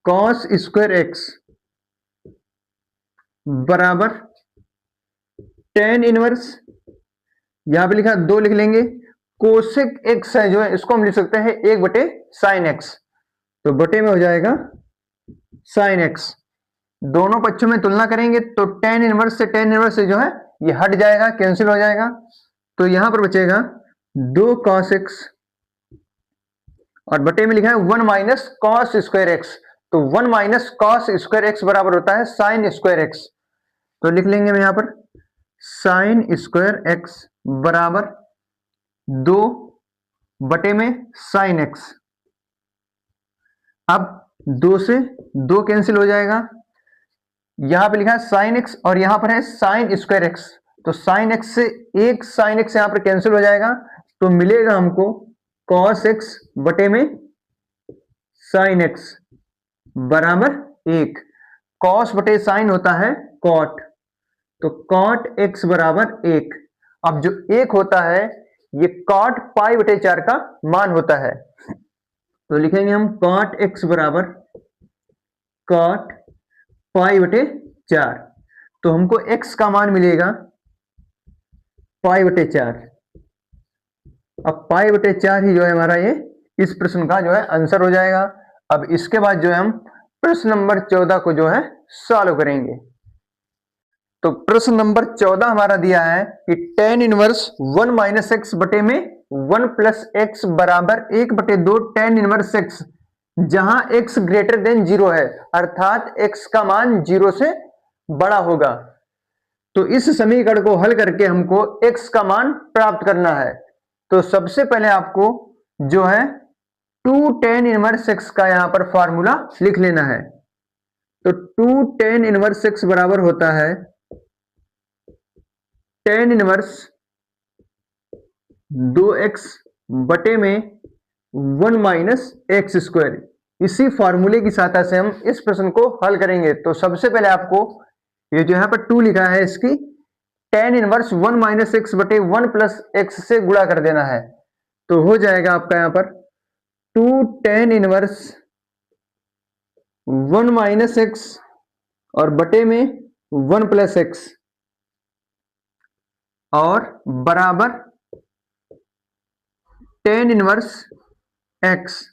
cos स्क्वायर x बराबर tan इनवर्स, यहां पे लिखा 2 लिख लेंगे, कोसेक x है जो है इसको हम लिख सकते हैं 1/sin x, तो बटे में हो जाएगा sin x। दोनों पक्षों में तुलना करेंगे तो tan इनवर्स से tan इनवर्स से जो है ये हट जाएगा, कैंसिल हो जाएगा। तो यहां पर बचेगा 2 cos x और बटे में लिखा है 1 माइनस कॉस स्क्वायर एक्स। तो 1 माइनस कॉस स्क्वायर एक्स बराबर होता है साइन स्क्वायर एक्स। तो लिख लेंगे हम यहां पर साइन स्क्वायर एक्स बराबर 2 बटे में साइन एक्स। अब 2 से 2 कैंसिल हो जाएगा, यहां पे लिखा है साइन एक्स और यहां पर है साइन स्क्वायर एक्स। तो साइन एक्स से एक साइन एक्स यहां पर कैंसिल हो जाएगा, तो मिलेगा हमको कॉस एक्स बटे में साइन एक्स बराबर 1। कॉस बटे साइन होता है कॉट, तो कॉट एक्स बराबर 1। अब जो 1 होता है ये कॉट पाई बटे 4 का मान होता है। तो लिखेंगे हम कॉट एक्स बराबर कॉट पाई बटे 4। तो हमको x का मान मिलेगा पाई बटे 4। अब पाई बटे 4 ही जो है हमारा ये इस प्रश्न का जो है आंसर हो जाएगा। अब इसके बाद जो है हम प्रश्न नंबर 14 को जो है सॉल्व करेंगे। तो प्रश्न नंबर 14 हमारा दिया है कि tan इनवर्स 1 माइनस एक्स बटे में 1 प्लस एक्स बराबर 1 बटे 2 tan इनवर्स एक्स, जहां x ग्रेटर देन 0 है, अर्थात x का मान 0 से बड़ा होगा। तो इस समीकरण को हल करके हमको x का मान प्राप्त करना है। तो सबसे पहले आपको जो है 2 tan इनवर्स x का यहां पर फॉर्मूला लिख लेना है। तो 2 tan इनवर्स x बराबर होता है tan इनवर्स 2x बटे में 1 माइनस एक्स स्क्वायर। इसी फॉर्मूले की सहायता से हम इस प्रश्न को हल करेंगे। तो सबसे पहले आपको ये जो यहां पर 2 लिखा है इसकी tan इनवर्स 1 माइनस एक्स बटे 1 प्लस एक्स से गुणा कर देना है। तो हो जाएगा आपका यहां पर 2 tan इनवर्स 1 माइनस एक्स और बटे में 1 प्लस एक्स और बराबर tan इनवर्स x,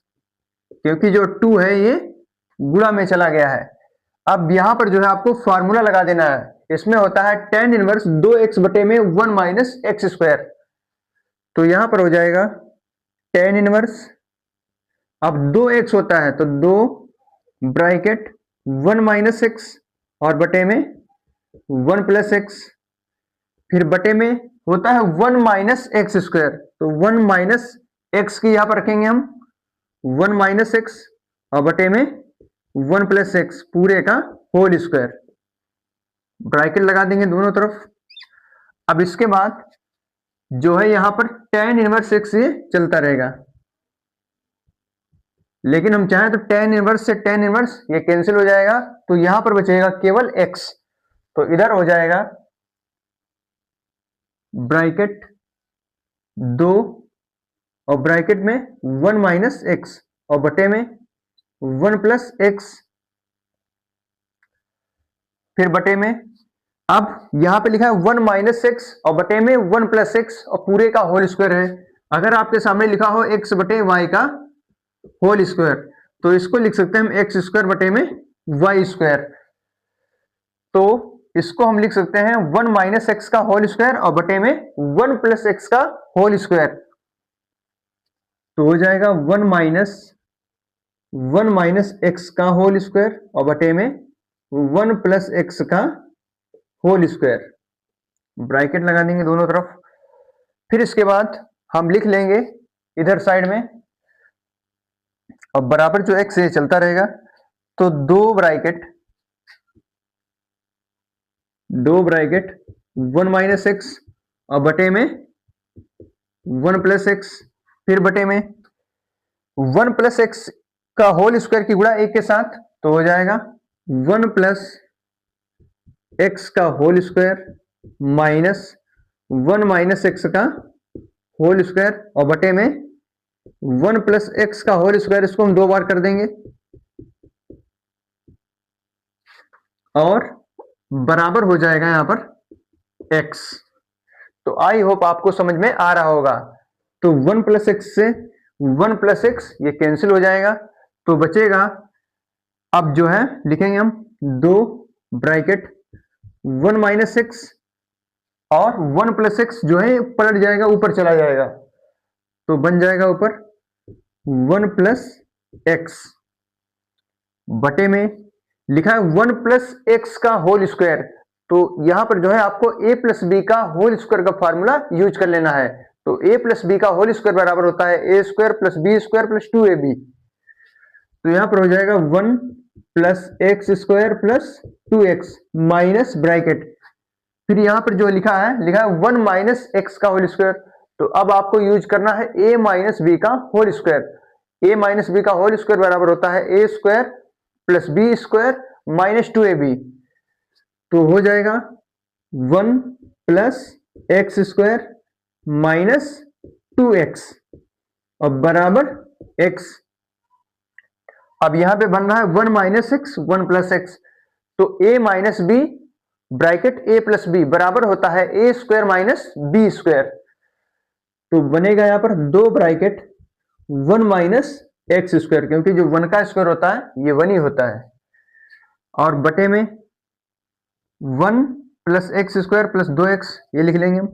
क्योंकि जो 2 है ये गुणा में चला गया है। अब यहां पर जो है आपको फॉर्मूला लगा देना है। इसमें होता है tan इनवर्स 2x बटे में 1 माइनस एक्स स्क्वायर। तो यहां पर हो जाएगा tan इनवर्स, अब 2x होता है तो 2 ब्रैकेट 1 माइनस एक्स और बटे में 1 प्लस एक्स, फिर बटे में होता है 1 माइनस एक्स स्क्वायर। तो 1 माइनस एक्स की यहां पर रखेंगे हम 1 माइनस एक्स और बटे में 1 प्लस एक्स पूरे का होल स्क्वायर, ब्रैकेट लगा देंगे दोनों तरफ। अब इसके बाद जो है यहां पर tan इनवर्स एक्स ये चलता रहेगा, लेकिन हम चाहें तो tan इनवर्स से tan इनवर्स ये कैंसिल हो जाएगा। तो यहां पर बचेगा केवल x। तो इधर हो जाएगा ब्रैकेट 2 और ब्रैकेट में 1 माइनस एक्स और बटे में 1 प्लस एक्स, फिर बटे में, अब यहां पे लिखा है 1 माइनस एक्स और बटे में 1 प्लस एक्स और पूरे का होल स्क्वायर है। अगर आपके सामने लिखा हो x बटे वाई का होल स्क्वायर तो इसको लिख सकते हैं हम एक्स स्क्वायर बटे में वाई स्क्वायर। तो इसको हम लिख सकते हैं 1 माइनस एक्स का होल स्क्वायर और बटे में 1 प्लस एक्स का होल स्क्वायर। तो हो जाएगा 1 माइनस एक्स का होल स्क्वायर और बटे में 1 प्लस एक्स का होल स्क्वायर, ब्रैकेट लगा देंगे दोनों तरफ। फिर इसके बाद हम लिख लेंगे इधर साइड में, और बराबर जो एक्स है चलता रहेगा। तो 2 ब्रैकेट 1 माइनस एक्स और बटे में 1 प्लस एक्स, फिर बटे में 1 प्लस एक्स का होल स्क्वायर की गुणा एक के साथ, तो हो जाएगा 1 प्लस एक्स का whole square minus 1 minus x का होल स्क्वायर और बटे में 1 प्लस एक्स का होल स्क्वायर। इसको हम 2 बार कर देंगे और बराबर हो जाएगा यहां पर x। तो आई होप आपको समझ में आ रहा होगा। तो 1 प्लस एक्स से 1 प्लस एक्स ये कैंसिल हो जाएगा, तो बचेगा, अब जो है लिखेंगे हम 2 ब्रैकेट 1 माइनस एक्स और 1 प्लस एक्स जो है पलट जाएगा, ऊपर चला जाएगा, तो बन जाएगा ऊपर 1 प्लस एक्स बटे में लिखा है 1 प्लस एक्स का होल स्क्वायर। तो यहां पर जो है आपको a प्लस बी का होल स्क्वायर का फॉर्मूला यूज कर लेना है। तो a प्लस बी का होल स्क्वायर बराबर होता है a square plus b square plus 2ab। तो यहां पर हो जाएगा 1 plus x square plus 2x minus bracket, फिर यहां पर जो लिखा है 1 माइनस एक्स का होल स्क्वायर। तो अब आपको यूज करना है a माइनस बी का whole square. a minus b का होल स्क्वायर बराबर होता है a square plus b square minus 2ab। तो हो जाएगा 1 plus x square minus 2x और बराबर x। अब यहां पे बन रहा है 1 माइनस एक्स 1 प्लस एक्स, तो a minus b bracket a plus b बराबर होता है a square minus b square. तो बनेगा यहां पर 2 ब्रैकेट 1 माइनस एक्स स्क्वायर, क्योंकि जो 1 का स्क्वायर होता है ये 1 ही होता है, और बटे में 1 plus x square plus 2x ये लिख लेंगे हम।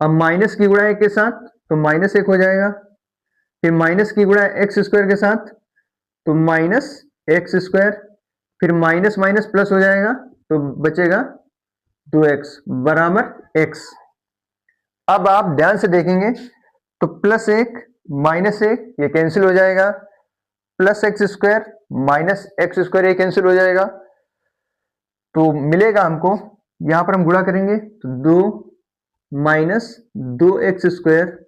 अब माइनस की गुणा एक के साथ तो माइनस 1 हो जाएगा, फिर माइनस की गुणा एक्स स्क्वायर के साथ तो माइनस एक्स स्क्वायर, फिर माइनस माइनस प्लस हो जाएगा तो बचेगा 2x बराबर x। अब आप ध्यान से देखेंगे तो प्लस 1 माइनस 1 ये कैंसिल हो जाएगा, plus x square minus x square ये कैंसिल हो जाएगा, तो मिलेगा हमको, यहां पर हम गुणा करेंगे तो 2 माइनस 2x स्क्वायर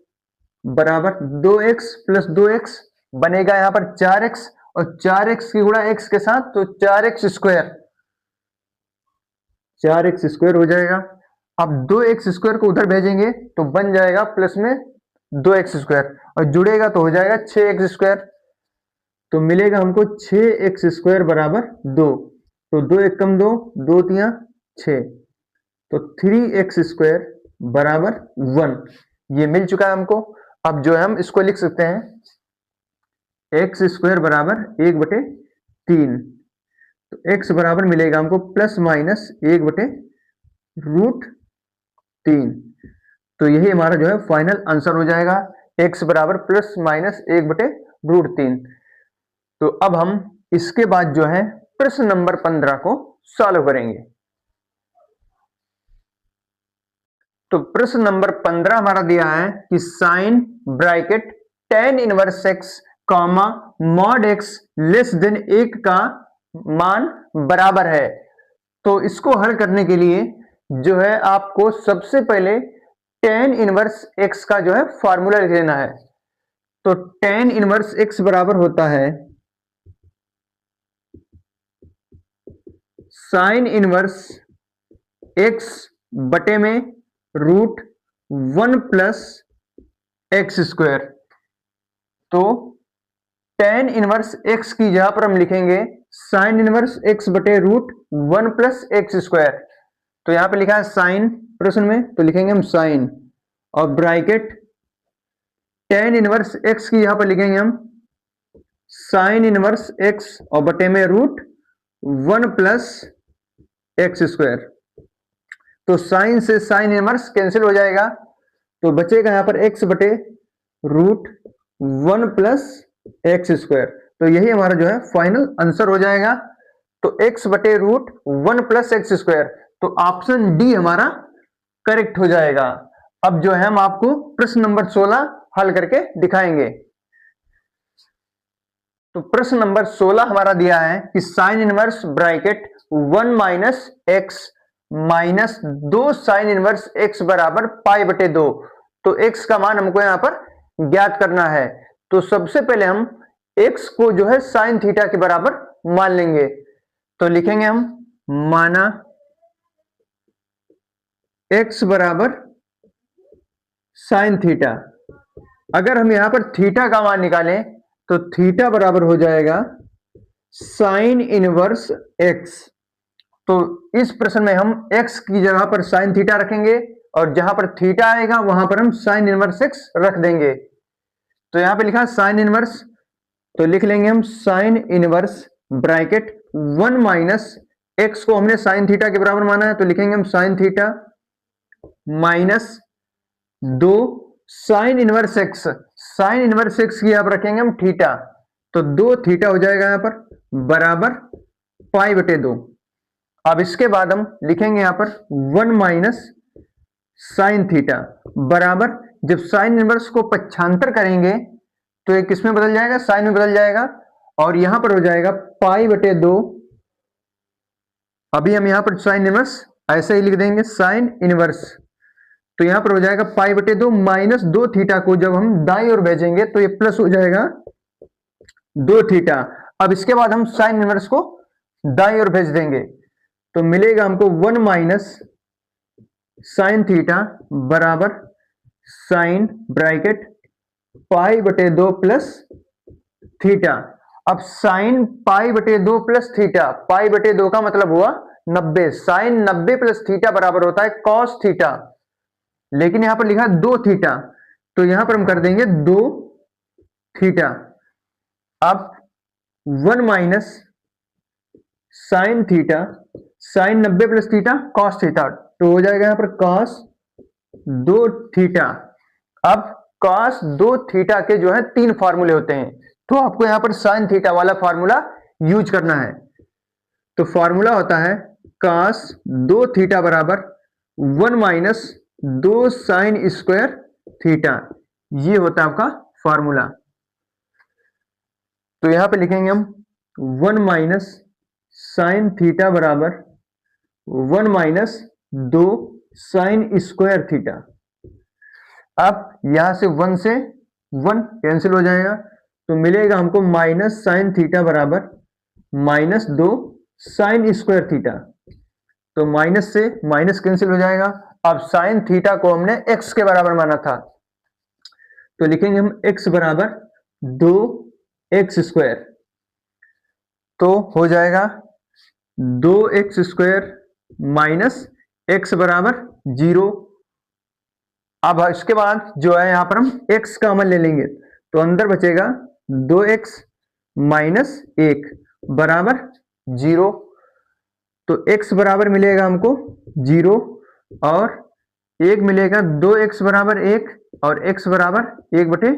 बराबर 2x प्लस 2x बनेगा यहां पर 4x, और 4x की गुणा x के साथ तो 4x स्क्वायर हो जाएगा। अब 2x स्क्वायर को उधर भेजेंगे तो बन जाएगा प्लस में 2x स्क्वायर, और जुड़ेगा तो हो जाएगा 6x स्क्वायर। तो मिलेगा हमको 6x स्क्वायर बराबर 2, तो 2 एक कम 2 2 तिया 6, तो 3x स्क्वायर बराबर 1 ये मिल चुका है हमको। अब जो है हम इसको लिख सकते हैं x स्क्वायर बराबर 1/3, तो x बराबर मिलेगा हमको प्लस माइनस 1/√3। तो यही हमारा जो है फाइनल आंसर हो जाएगा, x बराबर प्लस माइनस 1/√3। तो अब हम इसके बाद जो है प्रश्न नंबर 15 को सॉल्व करेंगे। तो प्रश्न नंबर 15 हमारा दिया है कि sine bracket tan inverse x comma mod x less than 1 का मान बराबर है। तो इसको हल करने के लिए जो है आपको सबसे पहले tan इनवर्स x का जो है फॉर्मूला लिख लेना है। तो tan इनवर्स x बराबर होता है साइन इनवर्स x बटे में √1 प्लस एक्स स्क्वायर। तो tan इनवर्स x की जगह पर हम लिखेंगे साइन इनवर्स x बटे √1 प्लस एक्स स्क्वायर। तो यहां पे लिखा है साइन प्रश्न में, तो लिखेंगे हम साइन, और ब्रैकेट tan इनवर्स x की यहां पर लिखेंगे हम साइन इनवर्स x और बटे में √1 प्लस एक्स स्क्वायर। तो साइन से साइन इनवर्स कैंसिल हो जाएगा, तो बचेगा यहां पर x बटे √1 प्लस एक्स स्क्वायर। तो यही हमारा जो है फाइनल आंसर हो जाएगा। तो x बटे √1 प्लस एक्स स्क्वायर, तो ऑप्शन डी हमारा करेक्ट हो जाएगा। अब जो है हम आपको प्रश्न नंबर 16 हल करके दिखाएंगे। तो प्रश्न नंबर 16 हमारा दिया है कि sine inverse bracket 1 minus x minus 2 sine inverse x बराबर पाई बटे 2। तो x का मान हमको यहां पर ज्ञात करना है। तो सबसे पहले हम x को जो है साइन थीटा के बराबर मान लेंगे। तो लिखेंगे हम माना x बराबर साइन थीटा। अगर हम यहां पर थीटा का मान निकालें तो थीटा बराबर हो जाएगा साइन इनवर्स x। तो इस प्रश्न में हम x की जगह पर साइन थीटा रखेंगे, और जहां पर थीटा आएगा वहां पर हम साइन इनवर्स x रख देंगे। तो यहां पे लिखा है साइन इनवर्स तो लिख लेंगे हम sine inverse bracket 1 minus x को हमने साइन थीटा के बराबर माना है, तो लिखेंगे हम sine theta minus 2 sine inverse x, sign inverse x की यहां पर रखेंगे हम थीटा, तो 2 थीटा हो जाएगा यहां पर बराबर पाई बटे 2। अब इसके बाद हम लिखेंगे यहां पर 1 माइनस साइन थीटा बराबर, जब साइन इनवर्स को पक्षांतर करेंगे तो ये किस में बदल जाएगा, साइन में बदल जाएगा, और यहां पर हो जाएगा पाई बटे 2। अभी हम यहां पर साइन इनवर्स ऐसे ही लिख देंगे साइन इनवर्स, तो यहां पर हो जाएगा पाई बटे 2 माइनस 2 थीटा को जब हम दाईं ओर भेजेंगे तो ये प्लस हो जाएगा 2 थीटा। अब इसके बाद हम साइन इनवर्स को दाईं ओर भेज देंगे तो मिलेगा हमको 1 माइनस साइन थीटा बराबर साइन ब्रैकेट पाई बटे 2 प्लस थीटा। अब साइन पाई बटे 2 प्लस थीटा, पाई बटे 2 का मतलब हुआ 90, साइन 90 प्लस थीटा बराबर होता है कॉस थीटा, लेकिन यहां पर लिखा 2 थीटा, तो यहां पर हम कर देंगे 2 थीटा। अब 1 minus sine theta, sine 90 plus theta cos theta, तो हो जाएगा यहां पर कॉस 2 थीटा। अब कॉस 2 थीटा के जो है 3 फार्मूले होते हैं, तो आपको यहां पर साइन थीटा वाला फार्मूला यूज करना है। तो फार्मूला होता है कॉस 2 थीटा बराबर 1 माइनस 2 साइन स्क्वायर थीटा, ये होता है आपका फार्मूला। तो यहां पे लिखेंगे हम 1 माइनस साइन थीटा बराबर 1 माइनस 2 साइन स्क्वायर थीटा। अब यहां से 1 से 1 कैंसिल हो जाएगा, तो मिलेगा हमको माइनस साइन थीटा बराबर माइनस 2 साइन स्क्वायर थीटा, तो माइनस से माइनस कैंसिल हो जाएगा। अब साइन थीटा को हमने x के बराबर माना था, तो लिखेंगे हम x बराबर 2 एक्स स्क्वायर, तो हो जाएगा 2 एक्स स्क्वायर माइनस x बराबर 0। अब इसके बाद जो है यहां पर हम x का अमल ले लेंगे, तो अंदर बचेगा 2x माइनस 1 बराबर 0, तो x बराबर मिलेगा हमको 0 और 1 मिलेगा, 2x बराबर 1 और x बराबर 1 बटे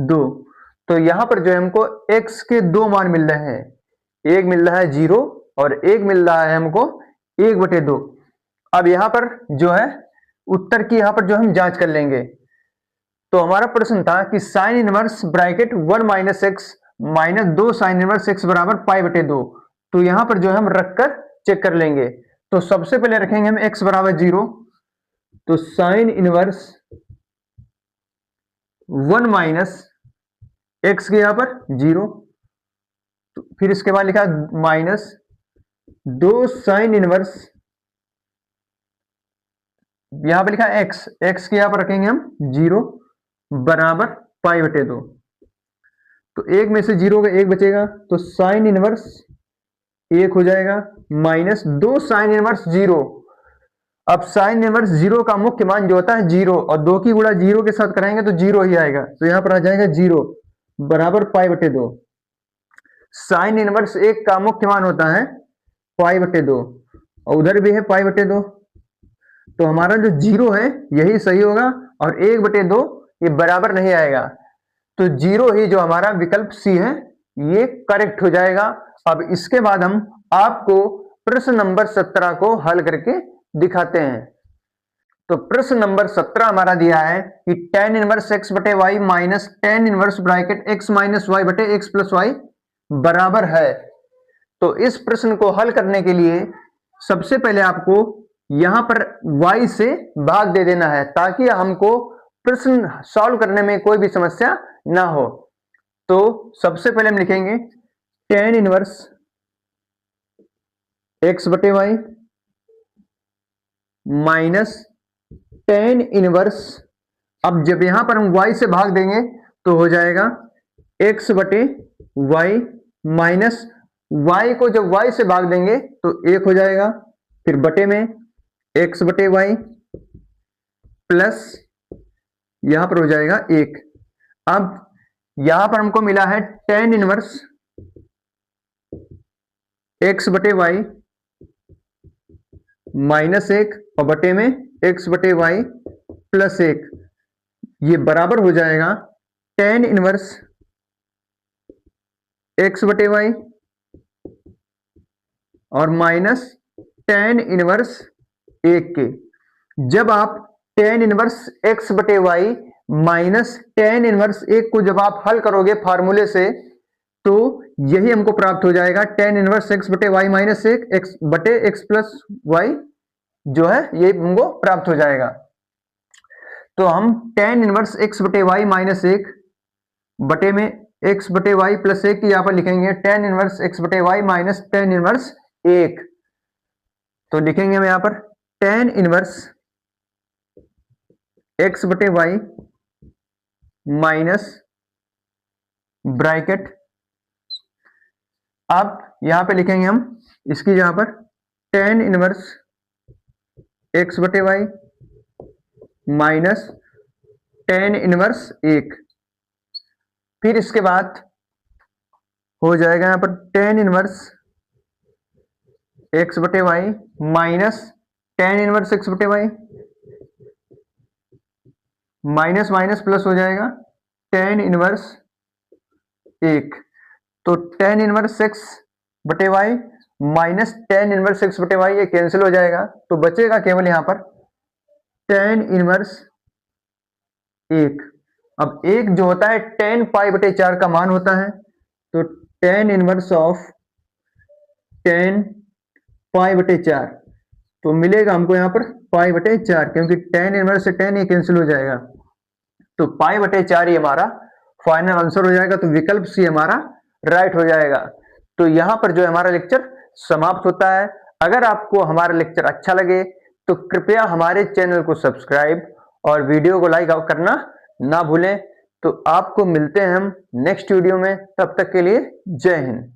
2। तो यहां पर जो है हमको x के 2 मान मिल रहे हैं, एक मिल रहा है 0 और एक मिल रहा है हमको 1 बटे 2। अब यहां पर जो है उत्तर की यहां पर जो हम जांच कर लेंगे, तो हमारा प्रश्न था कि sine inverse bracket 1 minus x minus 2 sine inverse x बराबर पाई बटे 2, तो यहां पर जो है हम रखकर चेक कर लेंगे। तो सबसे पहले रखेंगे हम x बराबर 0, तो साइन इनवर्स 1 माइनस एक्स के यहां पर 0, तो फिर इसके बाद लिखा माइनस 2 साइन इनवर्स, यहां पर लिखा x, x के यहां पर रखेंगे हम 0 बराबर पाई बटे 2, तो एक में से 0 का 1 बचेगा, तो साइन इनवर्स 1 हो जाएगा माइनस 2 साइन इनवर्स 0। अब साइन इनवर्स 0 का मुख्य मान जो होता है 0, और 2 की गुणा 0 के साथ कराएंगे तो 0 ही आएगा, तो यहां पर आ जाएगा 0 बराबर पाई बटे 2। साइन इनवर्स 1 का मुख्य मान होता है पाई बटे 2, और उधर भी है पाई बटे 2, तो हमारा जो 0 है यही सही होगा, और 1 बटे 2 ये बराबर नहीं आएगा, तो 0 ही जो हमारा विकल्प सी है ये करेक्ट हो जाएगा। अब इसके बाद हम आपको प्रश्न नंबर 17 को हल करके दिखाते हैं। तो प्रश्न नंबर 17 हमारा दिया है कि tan इनवर्स x बटे y minus tan inverse bracket x minus y बटे x प्लस वाई बराबर है। तो इस प्रश्न को हल करने के लिए सबसे पहले आपको यहां पर y से भाग दे देना है, ताकि हमको प्रश्न सॉल्व करने में कोई भी समस्या ना हो। तो सबसे पहले हम लिखेंगे tan इनवर्स x बटे वाई माइनस tan इनवर्स, अब जब यहां पर हम y से भाग देंगे तो हो जाएगा x बटे वाई माइनस y को जब y से भाग देंगे तो 1 हो जाएगा, फिर बटे में x बटे वाई प्लस यहां पर हो जाएगा 1। अब यहां पर हमको मिला है tan इनवर्स x बटे वाई माइनस 1 और बटे में x बटे वाई प्लस 1, ये बराबर हो जाएगा tan इनवर्स x बटे वाई और माइनस tan इनवर्स 1 के। जब आप tan इनवर्स x बटे वाई माइनस tan इनवर्स 1 को जब आप हल करोगे फार्मूले से, तो यही हमको प्राप्त हो जाएगा tan इनवर्स x बटे वाई माइनस 1 x बटे x प्लस वाई जो है ये हमको प्राप्त हो जाएगा। तो हम tan इनवर्स x बटे वाई माइनस 1 बटे में x बटे वाई प्लस 1 यहाँ पर लिखेंगे tan इनवर्स x बटे वाई माइनस tan इनवर्स 1। तो लिखेंगे हम यहाँ पर tan इनवर्स x बटे वाई माइनस ब्रैकेट, अब यहां पे लिखेंगे हम इसकी जगह पर tan इनवर्स x बटे वाई माइनस tan इनवर्स 1। फिर इसके बाद हो जाएगा यहां पर tan इनवर्स x बटे y minus tan inverse x बटे वाई, माइनस माइनस प्लस हो जाएगा tan इनवर्स 1। तो tan इनवर्स x बटे y minus tan inverse x बटे वाई ये कैंसिल हो जाएगा, तो बचेगा केवल यहां पर tan इनवर्स 1। अब 1 जो होता है tan पाई बटे 4 का मान होता है, तो tan इनवर्स ऑफ tan पाई बटे 4, तो मिलेगा हमको यहां पर पाई बटे 4, क्योंकि tan इनवर्स से tan ये कैंसिल हो जाएगा, तो पाई बटे 4 ही हमारा फाइनल आंसर हो जाएगा। तो विकल्प सी हमारा राइट हो जाएगा। तो यहां पर जो हमारा लेक्चर समाप्त होता है। अगर आपको हमारा लेक्चर अच्छा लगे तो कृपया हमारे चैनल को सब्सक्राइब और वीडियो को लाइक करना ना भूलें। तो आपको मिलते हैं हम नेक्स्ट वीडियो में, तब तक के लिए जय हिंद।